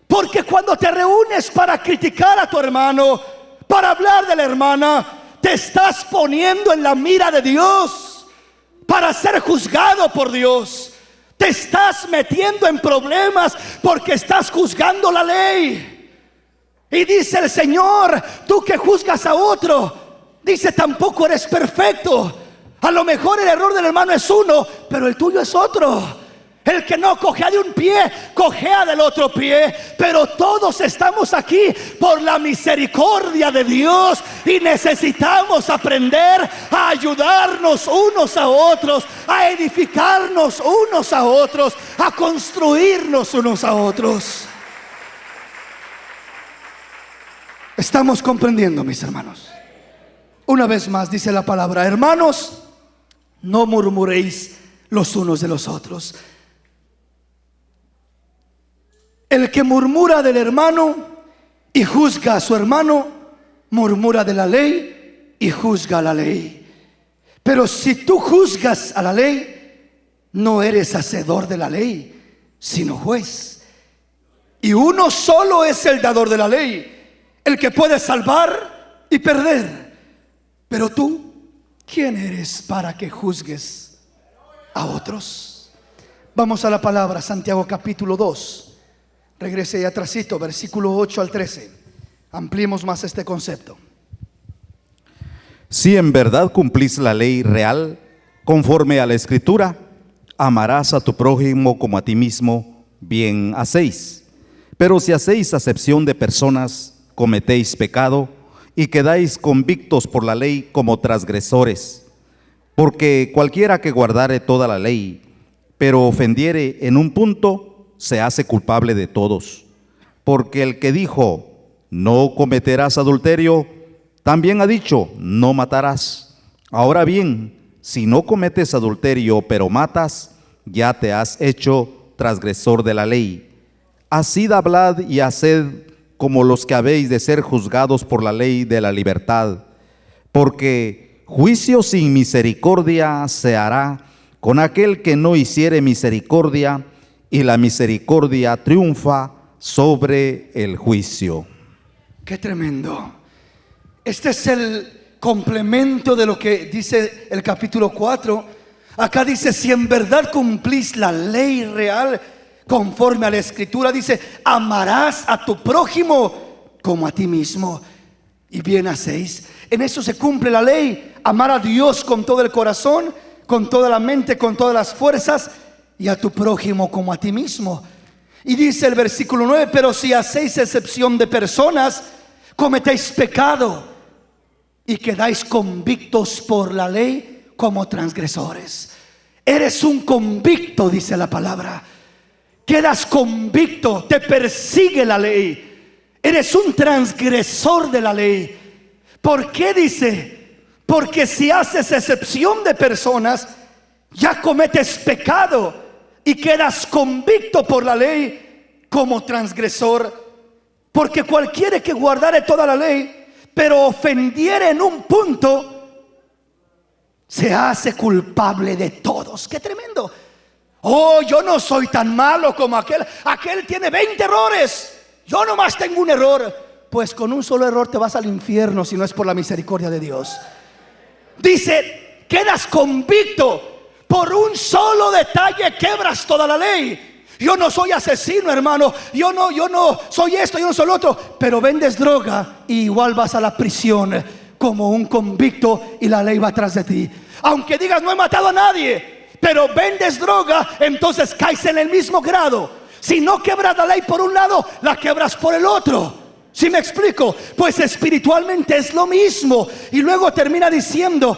Porque cuando te reúnes para criticar a tu hermano, para hablar de la hermana, te estás poniendo en la mira de Dios para ser juzgado por Dios. Te estás metiendo en problemas porque estás juzgando la ley. Y dice el Señor: tú que juzgas a otro, dice, tampoco eres perfecto. A lo mejor el error del hermano es uno, pero el tuyo es otro. El que no cojea de un pie, cojea del otro pie. Pero todos estamos aquí por la misericordia de Dios, y necesitamos aprender a ayudarnos unos a otros, a edificarnos unos a otros, a construirnos unos a otros. Estamos comprendiendo, mis hermanos. Una vez más dice la palabra: hermanos, no murmuréis los unos de los otros. El que murmura del hermano y juzga a su hermano, murmura de la ley y juzga a la ley. Pero si tú juzgas a la ley, no eres hacedor de la ley, sino juez. Y uno solo es el dador de la ley, el que puede salvar y perder. Pero tú, ¿quién eres para que juzgues a otros? Vamos a la palabra, Santiago capítulo 2. Regrese ahí atrásito, versículo 8 al 13. Ampliemos más este concepto. Si en verdad cumplís la ley real, conforme a la Escritura, amarás a tu prójimo como a ti mismo, bien hacéis. Pero si hacéis acepción de personas, cometéis pecado y quedáis convictos por la ley como transgresores. Porque cualquiera que guardare toda la ley, pero ofendiere en un punto, se hace culpable de todos. Porque el que dijo, no cometerás adulterio, también ha dicho, no matarás. Ahora bien, si no cometes adulterio, pero matas, ya te has hecho transgresor de la ley. Así hablad y haced como los que habéis de ser juzgados por la ley de la libertad. Porque juicio sin misericordia se hará con aquel que no hiciere misericordia, y la misericordia triunfa sobre el juicio. Qué tremendo. Este es el complemento de lo que dice el capítulo 4. Acá dice, si en verdad cumplís la ley real conforme a la Escritura, dice, amarás a tu prójimo como a ti mismo, y bien hacéis. En eso se cumple la ley, amar a Dios con todo el corazón, con toda la mente, con todas las fuerzas, y a tu prójimo como a ti mismo. Y dice el versículo 9, pero si hacéis excepción de personas, cometéis pecado y quedáis convictos por la ley como transgresores. Eres un convicto, dice la palabra. Quedas convicto, te persigue la ley. Eres un transgresor de la ley. ¿Por qué dice? Porque si haces excepción de personas, ya cometes pecado y quedas convicto por la ley como transgresor. Porque cualquiera que guardare toda la ley, pero ofendiere en un punto, se hace culpable de todos. ¡Qué tremendo! Oh, yo no soy tan malo como aquel. Aquel tiene 20 errores. Yo nomás tengo un error. Pues con un solo error te vas al infierno si no es por la misericordia de Dios. Dice, quedas convicto. Por un solo detalle quebras toda la ley. Yo no soy asesino, hermano. Yo no soy esto, yo no soy lo otro. Pero vendes droga y igual vas a la prisión como un convicto y la ley va atrás de ti. Aunque digas no he matado a nadie, pero vendes droga, entonces caes en el mismo grado. Si no quebras la ley por un lado, la quebras por el otro. ¿Sí me explico? Pues espiritualmente es lo mismo. Y luego termina diciendo,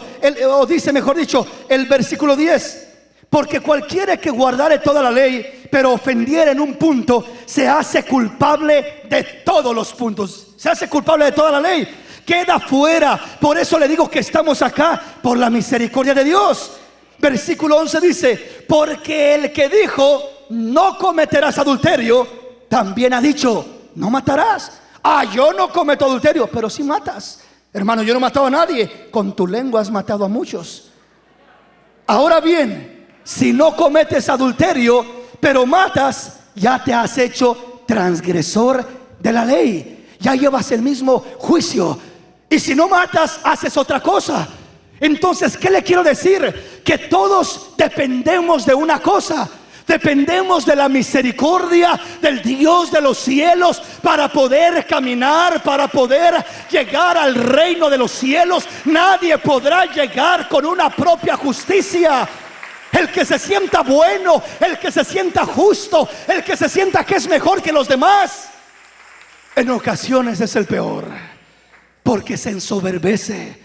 o dice mejor dicho, el versículo 10. Porque cualquiera que guardare toda la ley, pero ofendiere en un punto, se hace culpable de todos los puntos. Se hace culpable de toda la ley. Queda fuera. Por eso le digo que estamos acá por la misericordia de Dios. Versículo 11 dice, porque el que dijo, no cometerás adulterio, también ha dicho, no matarás. Ah, yo no cometo adulterio, pero sí matas. Hermano, yo no he matado a nadie. Con tu lengua has matado a muchos. Ahora bien, si no cometes adulterio, pero matas, ya te has hecho transgresor de la ley. Ya llevas el mismo juicio. Y si no matas, haces otra cosa. Entonces, ¿qué le quiero decir? Que todos dependemos de una cosa. Dependemos de la misericordia del Dios de los cielos para poder caminar, para poder llegar al reino de los cielos. Nadie podrá llegar con una propia justicia. El que se sienta bueno, el que se sienta justo, el que se sienta que es mejor que los demás, en ocasiones es el peor. Porque se ensoberbece,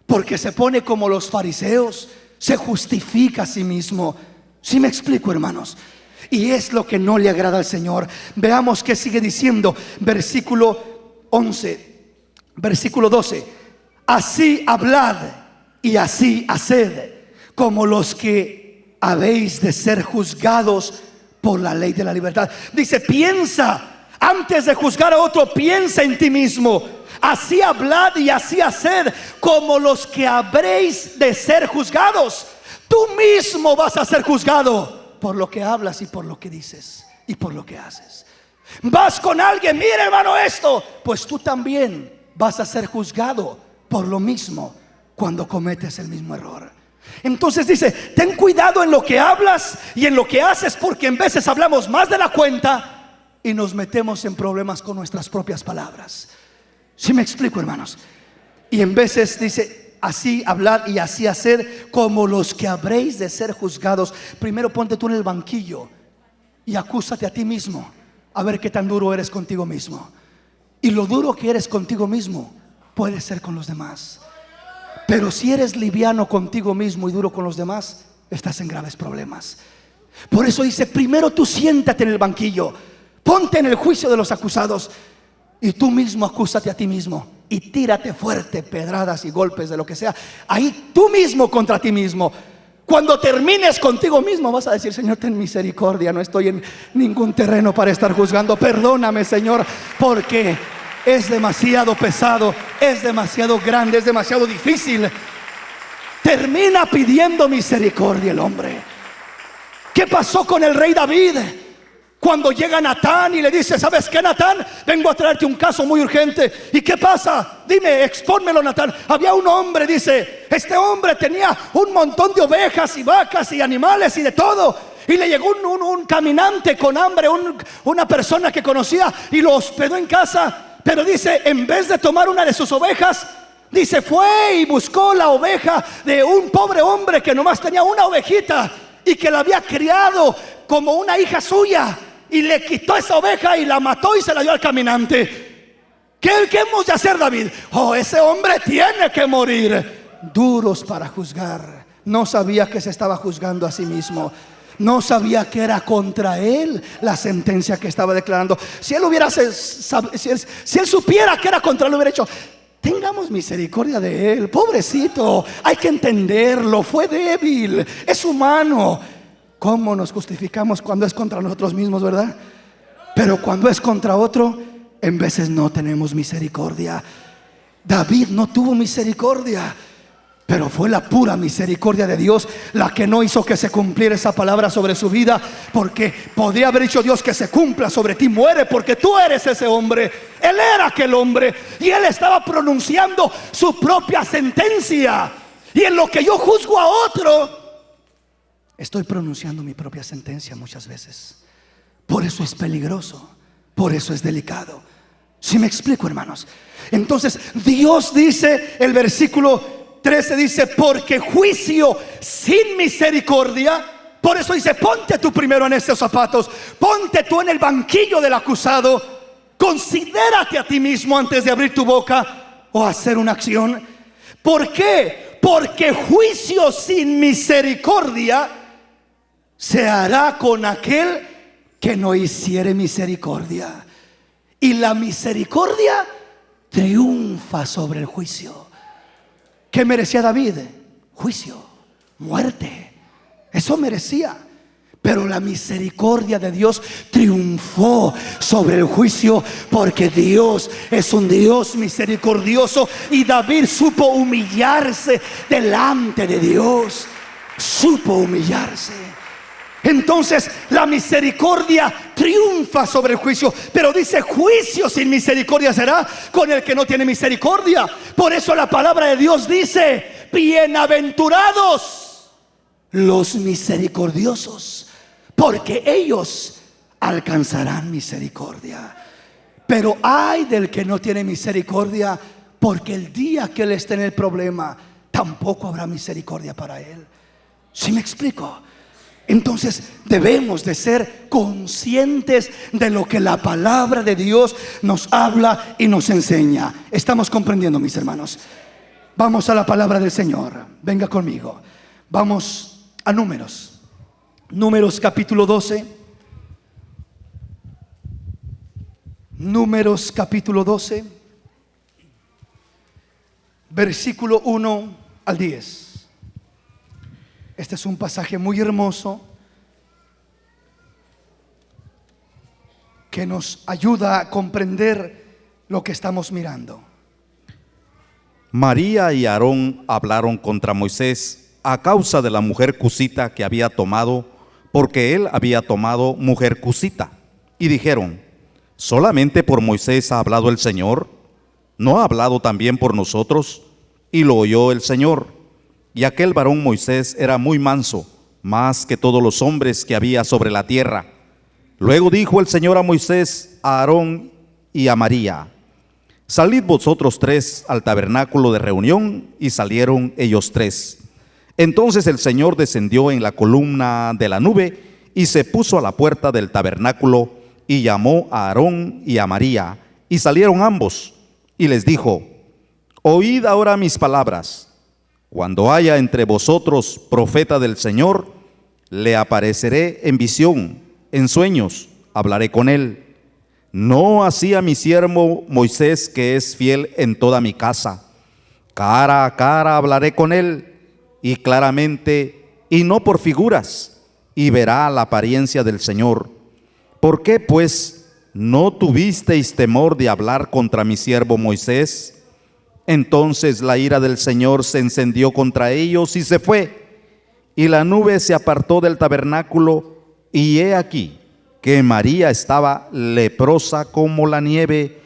porque se pone como los fariseos, se justifica a sí mismo. ¿Sí me explico, hermanos? Y es lo que no le agrada al Señor. Veamos qué sigue diciendo. Versículo 11, versículo 12. Así hablad y así haced, como los que habéis de ser juzgados por la ley de la libertad. Dice, piensa, antes de juzgar a otro, piensa en ti mismo. Así hablad y así haced, como los que habréis de ser juzgados. Tú mismo vas a ser juzgado por lo que hablas y por lo que dices y por lo que haces. Vas con alguien, mira hermano esto, pues tú también vas a ser juzgado por lo mismo cuando cometes el mismo error. Entonces dice, ten cuidado en lo que hablas y en lo que haces, porque en veces hablamos más de la cuenta y nos metemos en problemas con nuestras propias palabras. ¿Sí me explico, hermanos? Y en veces dice, así hablar y así hacer, como los que habréis de ser juzgados. Primero ponte tú en el banquillo y acúsate a ti mismo, a ver qué tan duro eres contigo mismo. Y lo duro que eres contigo mismo puede ser con los demás. Pero si eres liviano contigo mismo y duro con los demás, estás en graves problemas. Por eso dice, primero tú siéntate en el banquillo, ponte en el juicio de los acusados, y tú mismo acúsate a ti mismo y tírate fuerte pedradas y golpes de lo que sea. Ahí tú mismo contra ti mismo. Cuando termines contigo mismo vas a decir, Señor, ten misericordia, no estoy en ningún terreno para estar juzgando. Perdóname, Señor, porque es demasiado pesado, es demasiado grande, es demasiado difícil. Termina pidiendo misericordia el hombre. ¿Qué pasó con el rey David? Cuando llega Natán y le dice, ¿sabes qué, Natán? Vengo a traerte un caso muy urgente. ¿Y qué pasa? Dime, expónmelo, Natán. Había un hombre, dice, este hombre tenía un montón de ovejas y vacas y animales y de todo. Y le llegó un caminante con hambre, una persona que conocía, y lo hospedó en casa. Pero dice, en vez de tomar una de sus ovejas, dice, fue y buscó la oveja de un pobre hombre que nomás tenía una ovejita y que la había criado como una hija suya. Y le quitó esa oveja y la mató y se la dio al caminante. ¿Qué hemos de hacer, David? Oh, ese hombre tiene que morir. Duros para juzgar. No sabía que se estaba juzgando a sí mismo. No sabía que era contra él la sentencia que estaba declarando. Si él hubiera, si él supiera que era contra él, hubiera dicho, tengamos misericordia de él, pobrecito, hay que entenderlo, fue débil, es humano. ¿Cómo nos justificamos cuando es contra nosotros mismos, verdad? Pero cuando es contra otro, en veces no tenemos misericordia. David no tuvo misericordia, pero fue la pura misericordia de Dios la que no hizo que se cumpliera esa palabra sobre su vida. Porque podría haber dicho Dios, que se cumpla sobre ti, muere, porque tú eres ese hombre. Él era aquel hombre y él estaba pronunciando su propia sentencia. Y en lo que yo juzgo a otro, estoy pronunciando mi propia sentencia muchas veces. Por eso es peligroso, por eso es delicado. ¿Sí me explico, hermanos? Entonces Dios dice, el versículo 13 dice, porque juicio sin misericordia. Por eso dice, ponte tú primero en estos zapatos, ponte tú en el banquillo del acusado, considérate a ti mismo antes de abrir tu boca o hacer una acción. ¿Por qué? Porque juicio sin misericordia se hará con aquel que no hiciere misericordia. Y la misericordia triunfa sobre el juicio. ¿Qué merecía David? Juicio, muerte. Eso merecía. Pero la misericordia de Dios triunfó sobre el juicio, porque Dios es un Dios misericordioso. Y David supo humillarse delante de Dios. Supo humillarse. Entonces la misericordia triunfa sobre el juicio. Pero dice, juicio sin misericordia será con el que no tiene misericordia. Por eso la palabra de Dios dice, bienaventurados los misericordiosos, porque ellos alcanzarán misericordia. Pero ay del que no tiene misericordia, porque el día que él esté en el problema, tampoco habrá misericordia para él. ¿Sí me explico? Entonces debemos de ser conscientes de lo que la palabra de Dios nos habla y nos enseña. ¿Estamos comprendiendo, mis hermanos? Vamos a la palabra del Señor. Venga conmigo. Vamos a Números. Números capítulo 12. Números capítulo 12, versículo 1 al 10. Este es un pasaje muy hermoso que nos ayuda a comprender lo que estamos mirando. María y Aarón hablaron contra Moisés a causa de la mujer cusita que había tomado, porque él había tomado mujer cusita. Y dijeron, ¿solamente por Moisés ha hablado el Señor? ¿No ha hablado también por nosotros? Y lo oyó el Señor. Y aquel varón Moisés era muy manso, más que todos los hombres que había sobre la tierra. Luego dijo el Señor a Moisés, a Aarón y a María, salid vosotros tres al tabernáculo de reunión. Y salieron ellos tres. Entonces el Señor descendió en la columna de la nube y se puso a la puerta del tabernáculo y llamó a Aarón y a María. Y salieron ambos y les dijo: oíd ahora mis palabras. Cuando haya entre vosotros profeta del Señor, le apareceré en visión, en sueños, hablaré con él. No así a mi siervo Moisés, que es fiel en toda mi casa. Cara a cara hablaré con él, y claramente, y no por figuras, y verá la apariencia del Señor. ¿Por qué, pues, no tuvisteis temor de hablar contra mi siervo Moisés? Entonces la ira del Señor se encendió contra ellos y se fue, y la nube se apartó del tabernáculo, y he aquí que María estaba leprosa como la nieve,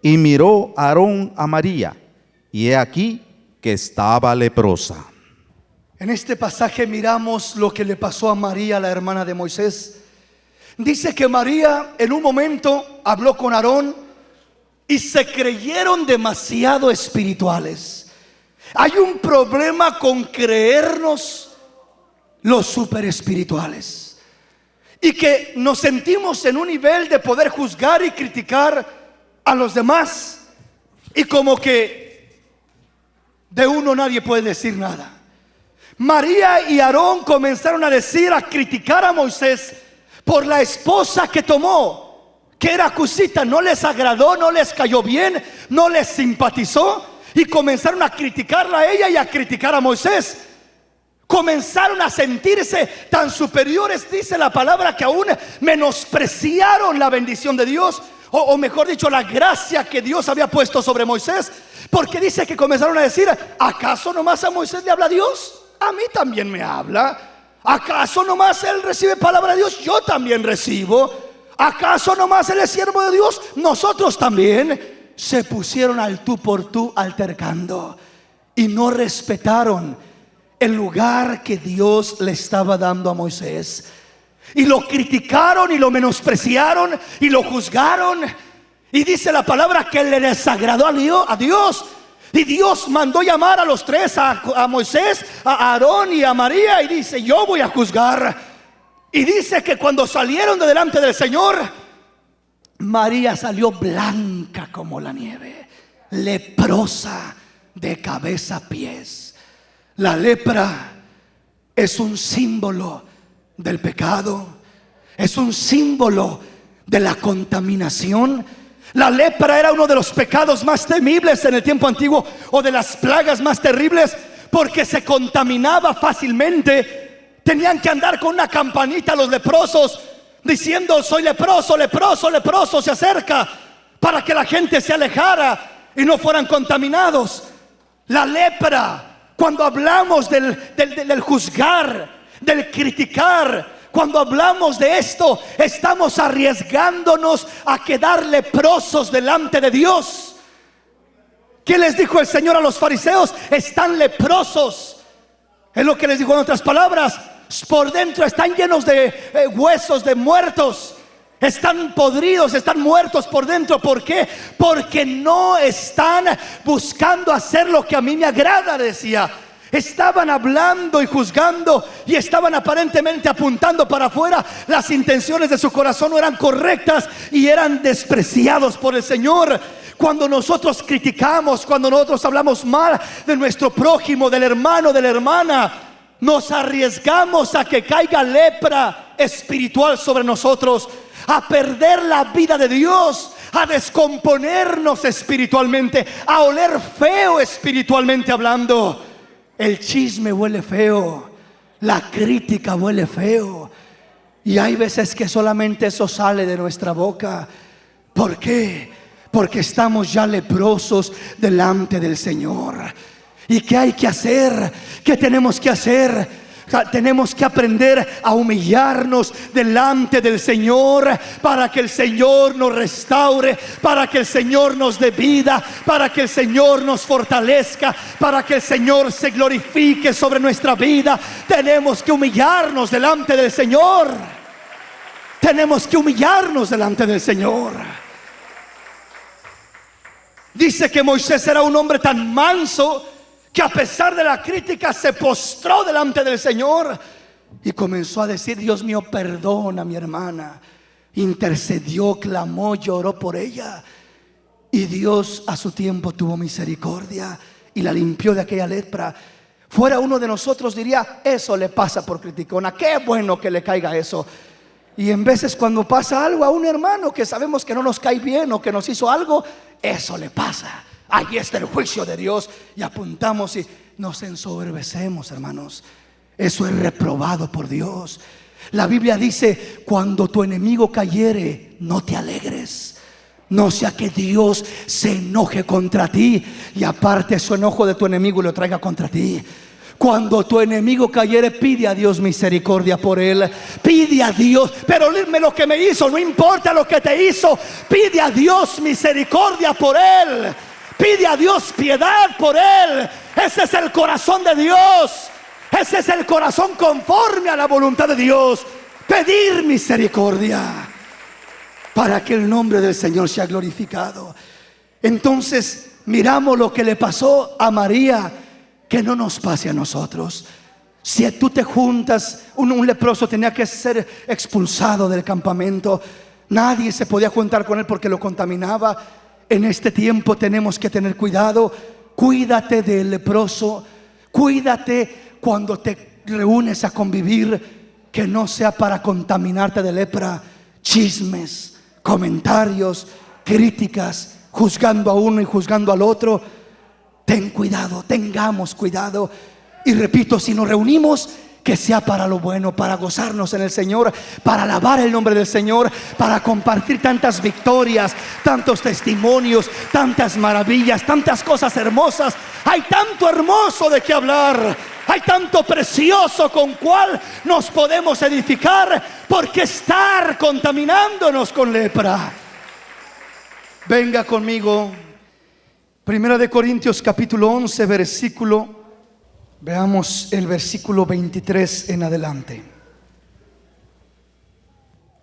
y miró Aarón a María, y he aquí que estaba leprosa. En este pasaje miramos lo que le pasó a María, la hermana de Moisés. Dice que María en un momento habló con Aarón y se creyeron demasiado espirituales. Hay un problema con creernos los super espirituales, y que nos sentimos en un nivel de poder juzgar y criticar a los demás, y como que de uno nadie puede decir nada. María y Aarón comenzaron a decir, a criticar a Moisés por la esposa que tomó, que era cusita. No les agradó, no les cayó bien, no les simpatizó, y comenzaron a criticarla a ella y a criticar a Moisés. Comenzaron a sentirse tan superiores, dice la palabra, que aún menospreciaron la bendición de Dios, o mejor dicho, la gracia que Dios había puesto sobre Moisés. Porque dice que comenzaron a decir: ¿acaso nomás a Moisés le habla Dios? A mí también me habla. ¿Acaso nomás él recibe palabra de Dios? Yo también recibo. ¿Acaso nomás él es siervo de Dios? Nosotros también. Se pusieron al tú por tú altercando, y no respetaron el lugar que Dios le estaba dando a Moisés, y lo criticaron y lo menospreciaron y lo juzgaron. Y dice la palabra que le desagradó a Dios. Y Dios mandó llamar a los tres, a Moisés, a Aarón y a María, y dice: yo voy a juzgar. Y dice que cuando salieron de delante del Señor, María salió blanca como la nieve, leprosa de cabeza a pies. La lepra es un símbolo del pecado, es un símbolo de la contaminación. La lepra era uno de los pecados más temibles en el tiempo antiguo, o de las plagas más terribles, porque se contaminaba fácilmente. Tenían que andar con una campanita los leprosos diciendo: soy leproso, leproso, leproso. Se acerca para que la gente se alejara y no fueran contaminados. La lepra, cuando hablamos del juzgar, del criticar, cuando hablamos de esto, estamos arriesgándonos a quedar leprosos delante de Dios. ¿Qué les dijo el Señor a los fariseos? Están leprosos. Es lo que les dijo en otras palabras. Por dentro están llenos de huesos de muertos. Están podridos, están muertos por dentro. ¿Por qué? Porque no están buscando hacer lo que a mí me agrada, decía. Estaban hablando y juzgando, y estaban aparentemente apuntando para afuera. Las intenciones de su corazón no eran correctas y eran despreciados por el Señor. Cuando nosotros criticamos, cuando nosotros hablamos mal de nuestro prójimo, del hermano, de la hermana, nos arriesgamos a que caiga lepra espiritual sobre nosotros, a perder la vida de Dios, a descomponernos espiritualmente, a oler feo espiritualmente hablando. El chisme huele feo, la crítica huele feo, y hay veces que solamente eso sale de nuestra boca. ¿Por qué? Porque estamos ya leprosos delante del Señor. ¿Y qué hay que hacer? ¿Qué tenemos que hacer? Tenemos que aprender a humillarnos delante del Señor, para que el Señor nos restaure, para que el Señor nos dé vida, para que el Señor nos fortalezca, para que el Señor se glorifique sobre nuestra vida. Tenemos que humillarnos delante del Señor. Tenemos que humillarnos delante del Señor. Dice que Moisés era un hombre tan manso que a pesar de la crítica se postró delante del Señor y comenzó a decir: Dios mío, perdona a mi hermana. Intercedió, clamó, lloró por ella, y Dios a su tiempo tuvo misericordia y la limpió de aquella lepra. Fuera uno de nosotros diría: eso le pasa por criticona, qué bueno que le caiga eso. Y en veces cuando pasa algo a un hermano que sabemos que no nos cae bien o que nos hizo algo, eso le pasa. Ahí está el juicio de Dios, y apuntamos y nos ensoberbecemos, hermanos. Eso es reprobado por Dios. La Biblia dice: cuando tu enemigo cayere, no te alegres, no sea que Dios se enoje contra ti y aparte su enojo de tu enemigo y lo traiga contra ti. Cuando tu enemigo cayere, pide a Dios misericordia por él. Pide a Dios: pero dime lo que me hizo, no importa lo que te hizo. Pide a Dios misericordia por él. Pide a Dios piedad por él. Ese es el corazón de Dios. Ese es el corazón conforme a la voluntad de Dios. Pedir misericordia para que el nombre del Señor sea glorificado. Entonces miramos lo que le pasó a María. Que no nos pase a nosotros. Si tú te juntas, un leproso tenía que ser expulsado del campamento. Nadie se podía juntar con él porque lo contaminaba. En este tiempo tenemos que tener cuidado. Cuídate del leproso. Cuídate cuando te reúnes a convivir, que no sea para contaminarte de lepra. Chismes, comentarios, críticas, juzgando a uno y juzgando al otro. Ten cuidado, tengamos cuidado. Y repito, si nos reunimos, que sea para lo bueno, para gozarnos en el Señor, para alabar el nombre del Señor, para compartir tantas victorias, tantos testimonios, tantas maravillas, tantas cosas hermosas. Hay tanto hermoso de qué hablar, hay tanto precioso con cual nos podemos edificar. ¿Por qué estar contaminándonos con lepra? Venga conmigo, Primera de Corintios capítulo 11, veamos el versículo 23 en adelante.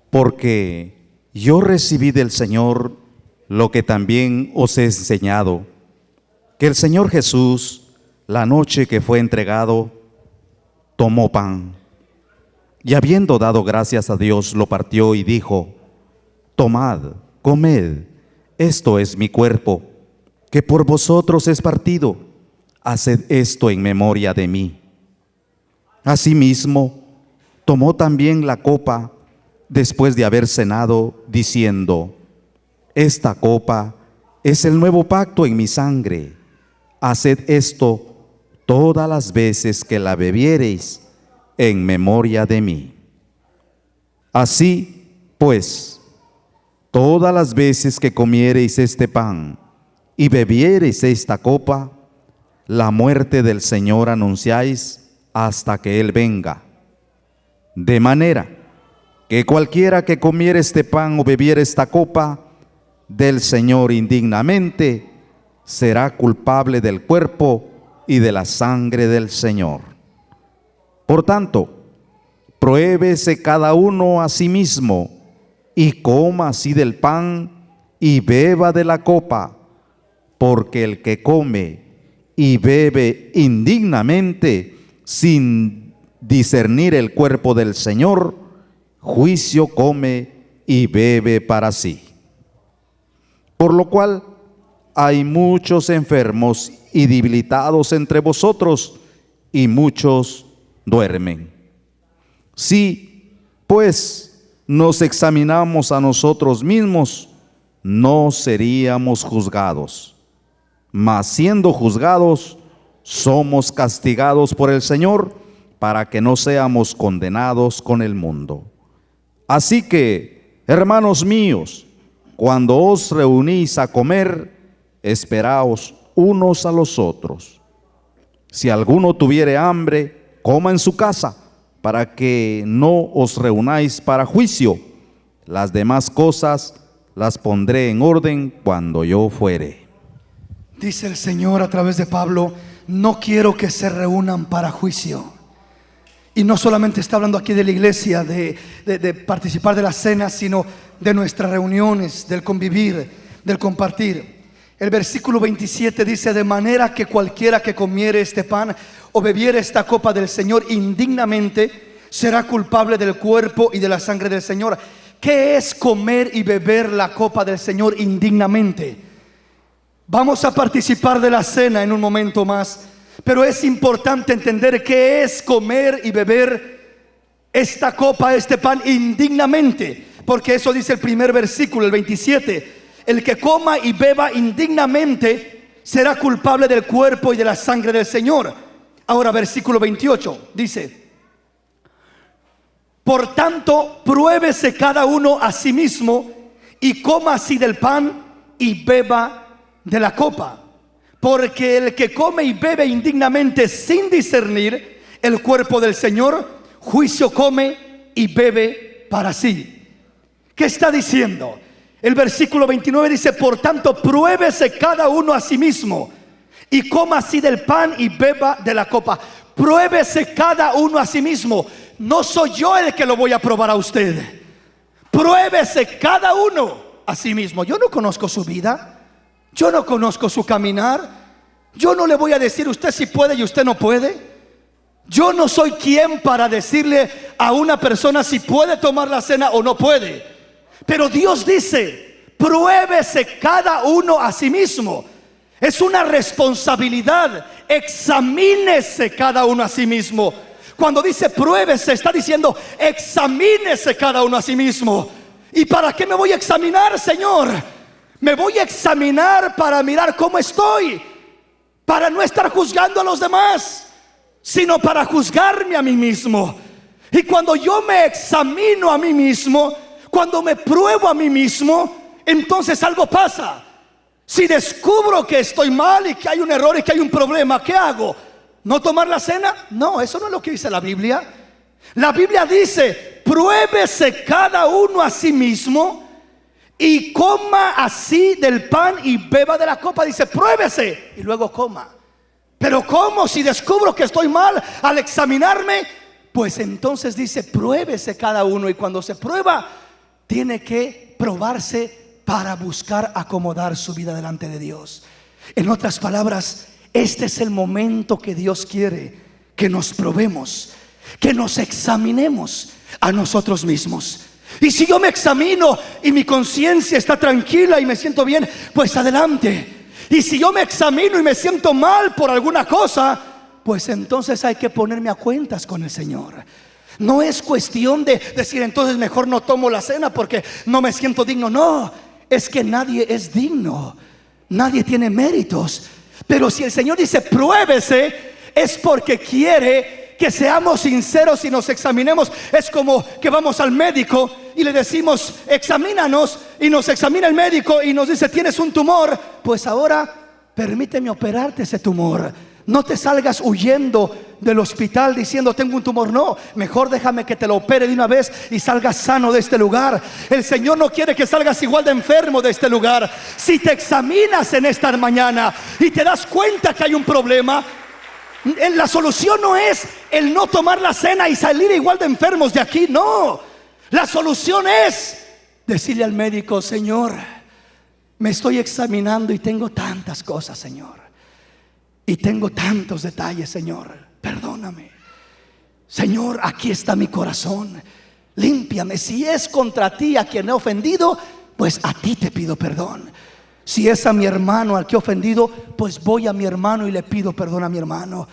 Porque yo recibí del Señor lo que también os he enseñado, que el Señor Jesús, la noche que fue entregado, tomó pan, y habiendo dado gracias a Dios, lo partió y dijo: tomad, comed, esto es mi cuerpo, que por vosotros es partido, haced esto en memoria de mí. Asimismo, tomó también la copa después de haber cenado, diciendo: esta copa es el nuevo pacto en mi sangre. Haced esto todas las veces que la bebiereis en memoria de mí. Así pues, todas las veces que comiereis este pan y bebiereis esta copa, la muerte del Señor anunciáis hasta que Él venga. De manera que cualquiera que comiere este pan o bebiere esta copa del Señor indignamente, será culpable del cuerpo y de la sangre del Señor. Por tanto, pruébese cada uno a sí mismo, y coma así del pan y beba de la copa, porque el que come y bebe indignamente, sin discernir el cuerpo del Señor, juicio come y bebe para sí. Por lo cual hay muchos enfermos y debilitados entre vosotros, y muchos duermen. Si, pues, nos examinamos a nosotros mismos, no seríamos juzgados. Mas siendo juzgados, somos castigados por el Señor, para que no seamos condenados con el mundo. Así que, hermanos míos, cuando os reunís a comer, esperaos unos a los otros. Si alguno tuviere hambre, coma en su casa, para que no os reunáis para juicio. Las demás cosas las pondré en orden cuando yo fuere. Dice el Señor a través de Pablo: no quiero que se reúnan para juicio. Y no solamente está hablando aquí de la iglesia, de participar de las cenas, sino de nuestras reuniones, del convivir, del compartir. El versículo 27 dice: de manera que cualquiera que comiere este pan o bebiere esta copa del Señor indignamente será culpable del cuerpo y de la sangre del Señor. ¿Qué es comer y beber la copa del Señor indignamente? Vamos a participar de la cena en un momento más, pero es importante entender qué es comer y beber esta copa, este pan indignamente, porque eso dice el primer versículo, el 27. El que coma y beba indignamente será culpable del cuerpo y de la sangre del Señor. Ahora versículo 28 dice: por tanto, pruébese cada uno a sí mismo y coma así del pan y beba de la copa. Porque el que come y bebe indignamente sin discernir el cuerpo del Señor, juicio come y bebe para sí. ¿Qué está diciendo? El versículo 29 dice: por tanto, pruébese cada uno a sí mismo y coma así del pan y beba de la copa. Pruébese cada uno a sí mismo. No soy yo el que lo voy a probar a usted. Pruébese cada uno a sí mismo. Yo no conozco su vida, yo no conozco su caminar. Yo no le voy a decir usted si puede y usted no puede. Yo no soy quien para decirle a una persona si puede tomar la cena o no puede. Pero Dios dice: pruébese cada uno a sí mismo. Es una responsabilidad. Examínese cada uno a sí mismo. Cuando dice pruébese, está diciendo examínese cada uno a sí mismo. ¿Y para qué me voy a examinar, Señor? Me voy a examinar para mirar cómo estoy, para no estar juzgando a los demás, sino para juzgarme a mí mismo. Y cuando yo me examino a mí mismo, cuando me pruebo a mí mismo, entonces algo pasa. Si descubro que estoy mal y que hay un error y que hay un problema, ¿qué hago? ¿No tomar la cena? No, eso no es lo que dice la Biblia. La Biblia dice: pruébese cada uno a sí mismo y coma así del pan y beba de la copa. Dice: pruébese y luego coma. Pero ¿cómo? Si descubro que estoy mal al examinarme, pues entonces dice: pruébese cada uno. Y cuando se prueba, tiene que probarse para buscar acomodar su vida delante de Dios. En otras palabras, este es el momento que Dios quiere que nos probemos, que nos examinemos a nosotros mismos. Y si yo me examino y mi conciencia está tranquila y me siento bien, pues adelante. Y si yo me examino y me siento mal por alguna cosa, pues entonces hay que ponerme a cuentas con el Señor. No es cuestión de decir entonces mejor no tomo la cena porque no me siento digno. No, es que nadie es digno, nadie tiene méritos. Pero si el Señor dice pruébese, es porque quiere que seamos sinceros y nos examinemos. Es como que vamos al médico y le decimos examínanos, y nos examina el médico y nos dice tienes un tumor. Pues ahora permíteme operarte ese tumor. No te salgas huyendo del hospital diciendo tengo un tumor. No, mejor déjame que te lo opere de una vez y salgas sano de este lugar. El Señor no quiere que salgas igual de enfermo de este lugar. Si te examinas en esta mañana y te das cuenta que hay un problema, la solución no es el no tomar la cena y salir igual de enfermos de aquí. No, la solución es decirle al médico: Señor, me estoy examinando y tengo tantas cosas, Señor, y tengo tantos detalles, Señor, perdóname. Señor, aquí está mi corazón, límpiame. Si es contra ti a quien he ofendido, pues a ti te pido perdón. Si es a mi hermano al que he ofendido, pues voy a mi hermano y le pido perdón a mi hermano.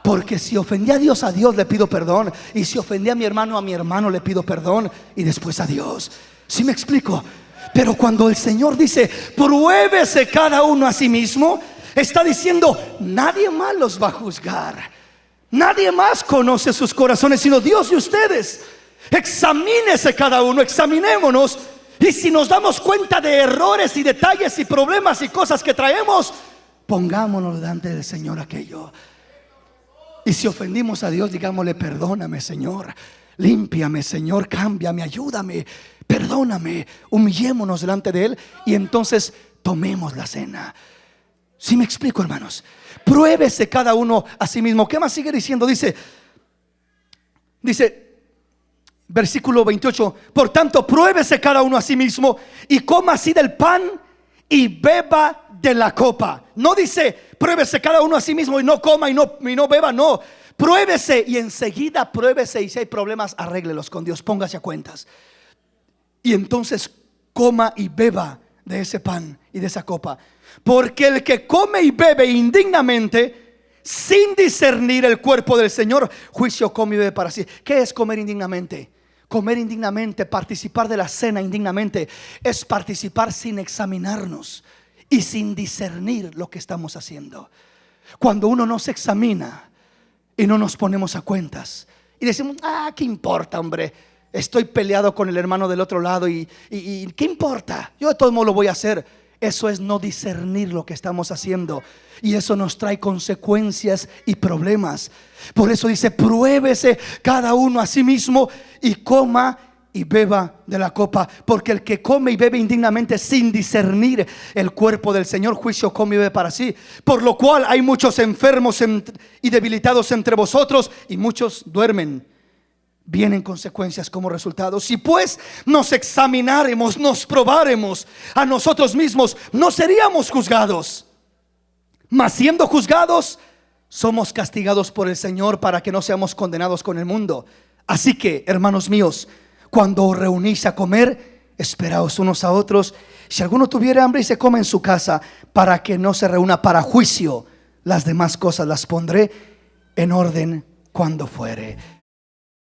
Porque si ofendí a Dios le pido perdón. Y si ofendí a mi hermano le pido perdón. Y después a Dios. ¿Sí me explico? Pero cuando el Señor dice pruébese cada uno a sí mismo, está diciendo nadie más los va a juzgar. Nadie más conoce sus corazones sino Dios y ustedes. Examínese cada uno, examinémonos. Y si nos damos cuenta de errores y detalles y problemas y cosas que traemos, pongámonos delante del Señor aquello. Y si ofendimos a Dios, digámosle perdóname, Señor, límpiame, Señor, cámbiame, ayúdame, perdóname. Humillémonos delante de Él y entonces tomemos la cena. ¿Sí me explico, hermanos? Pruébese cada uno a sí mismo. ¿Qué más sigue diciendo? Dice versículo 28: por tanto, pruébese cada uno a sí mismo y coma así del pan y beba de la copa. No dice, pruébese cada uno a sí mismo y no coma y no beba, no. Pruébese y enseguida pruébese, y si hay problemas, arréglelos con Dios, póngase a cuentas. Y entonces coma y beba de ese pan y de esa copa. Porque el que come y bebe indignamente, sin discernir el cuerpo del Señor, juicio come y bebe para sí. ¿Qué es comer indignamente? Comer indignamente, participar de la cena indignamente, es participar sin examinarnos y sin discernir lo que estamos haciendo. Cuando uno no se examina y no nos ponemos a cuentas y decimos, ¿qué importa, hombre? Estoy peleado con el hermano del otro lado y ¿qué importa? Yo de todo modo lo voy a hacer. Eso es no discernir lo que estamos haciendo, y eso nos trae consecuencias y problemas. Por eso dice, pruébese cada uno a sí mismo y coma y beba de la copa. Porque el que come y bebe indignamente sin discernir el cuerpo del Señor, juicio come y bebe para sí. Por lo cual hay muchos enfermos y debilitados entre vosotros, y muchos duermen. Vienen consecuencias como resultado. Si pues nos examináremos, nos probáremos a nosotros mismos, no seríamos juzgados. Mas siendo juzgados, somos castigados por el Señor, para que no seamos condenados con el mundo. Así que, hermanos míos, cuando os reunís a comer, esperaos unos a otros. Si alguno tuviera hambre y se come en su casa, para que no se reúna para juicio, las demás cosas las pondré en orden cuando fuere.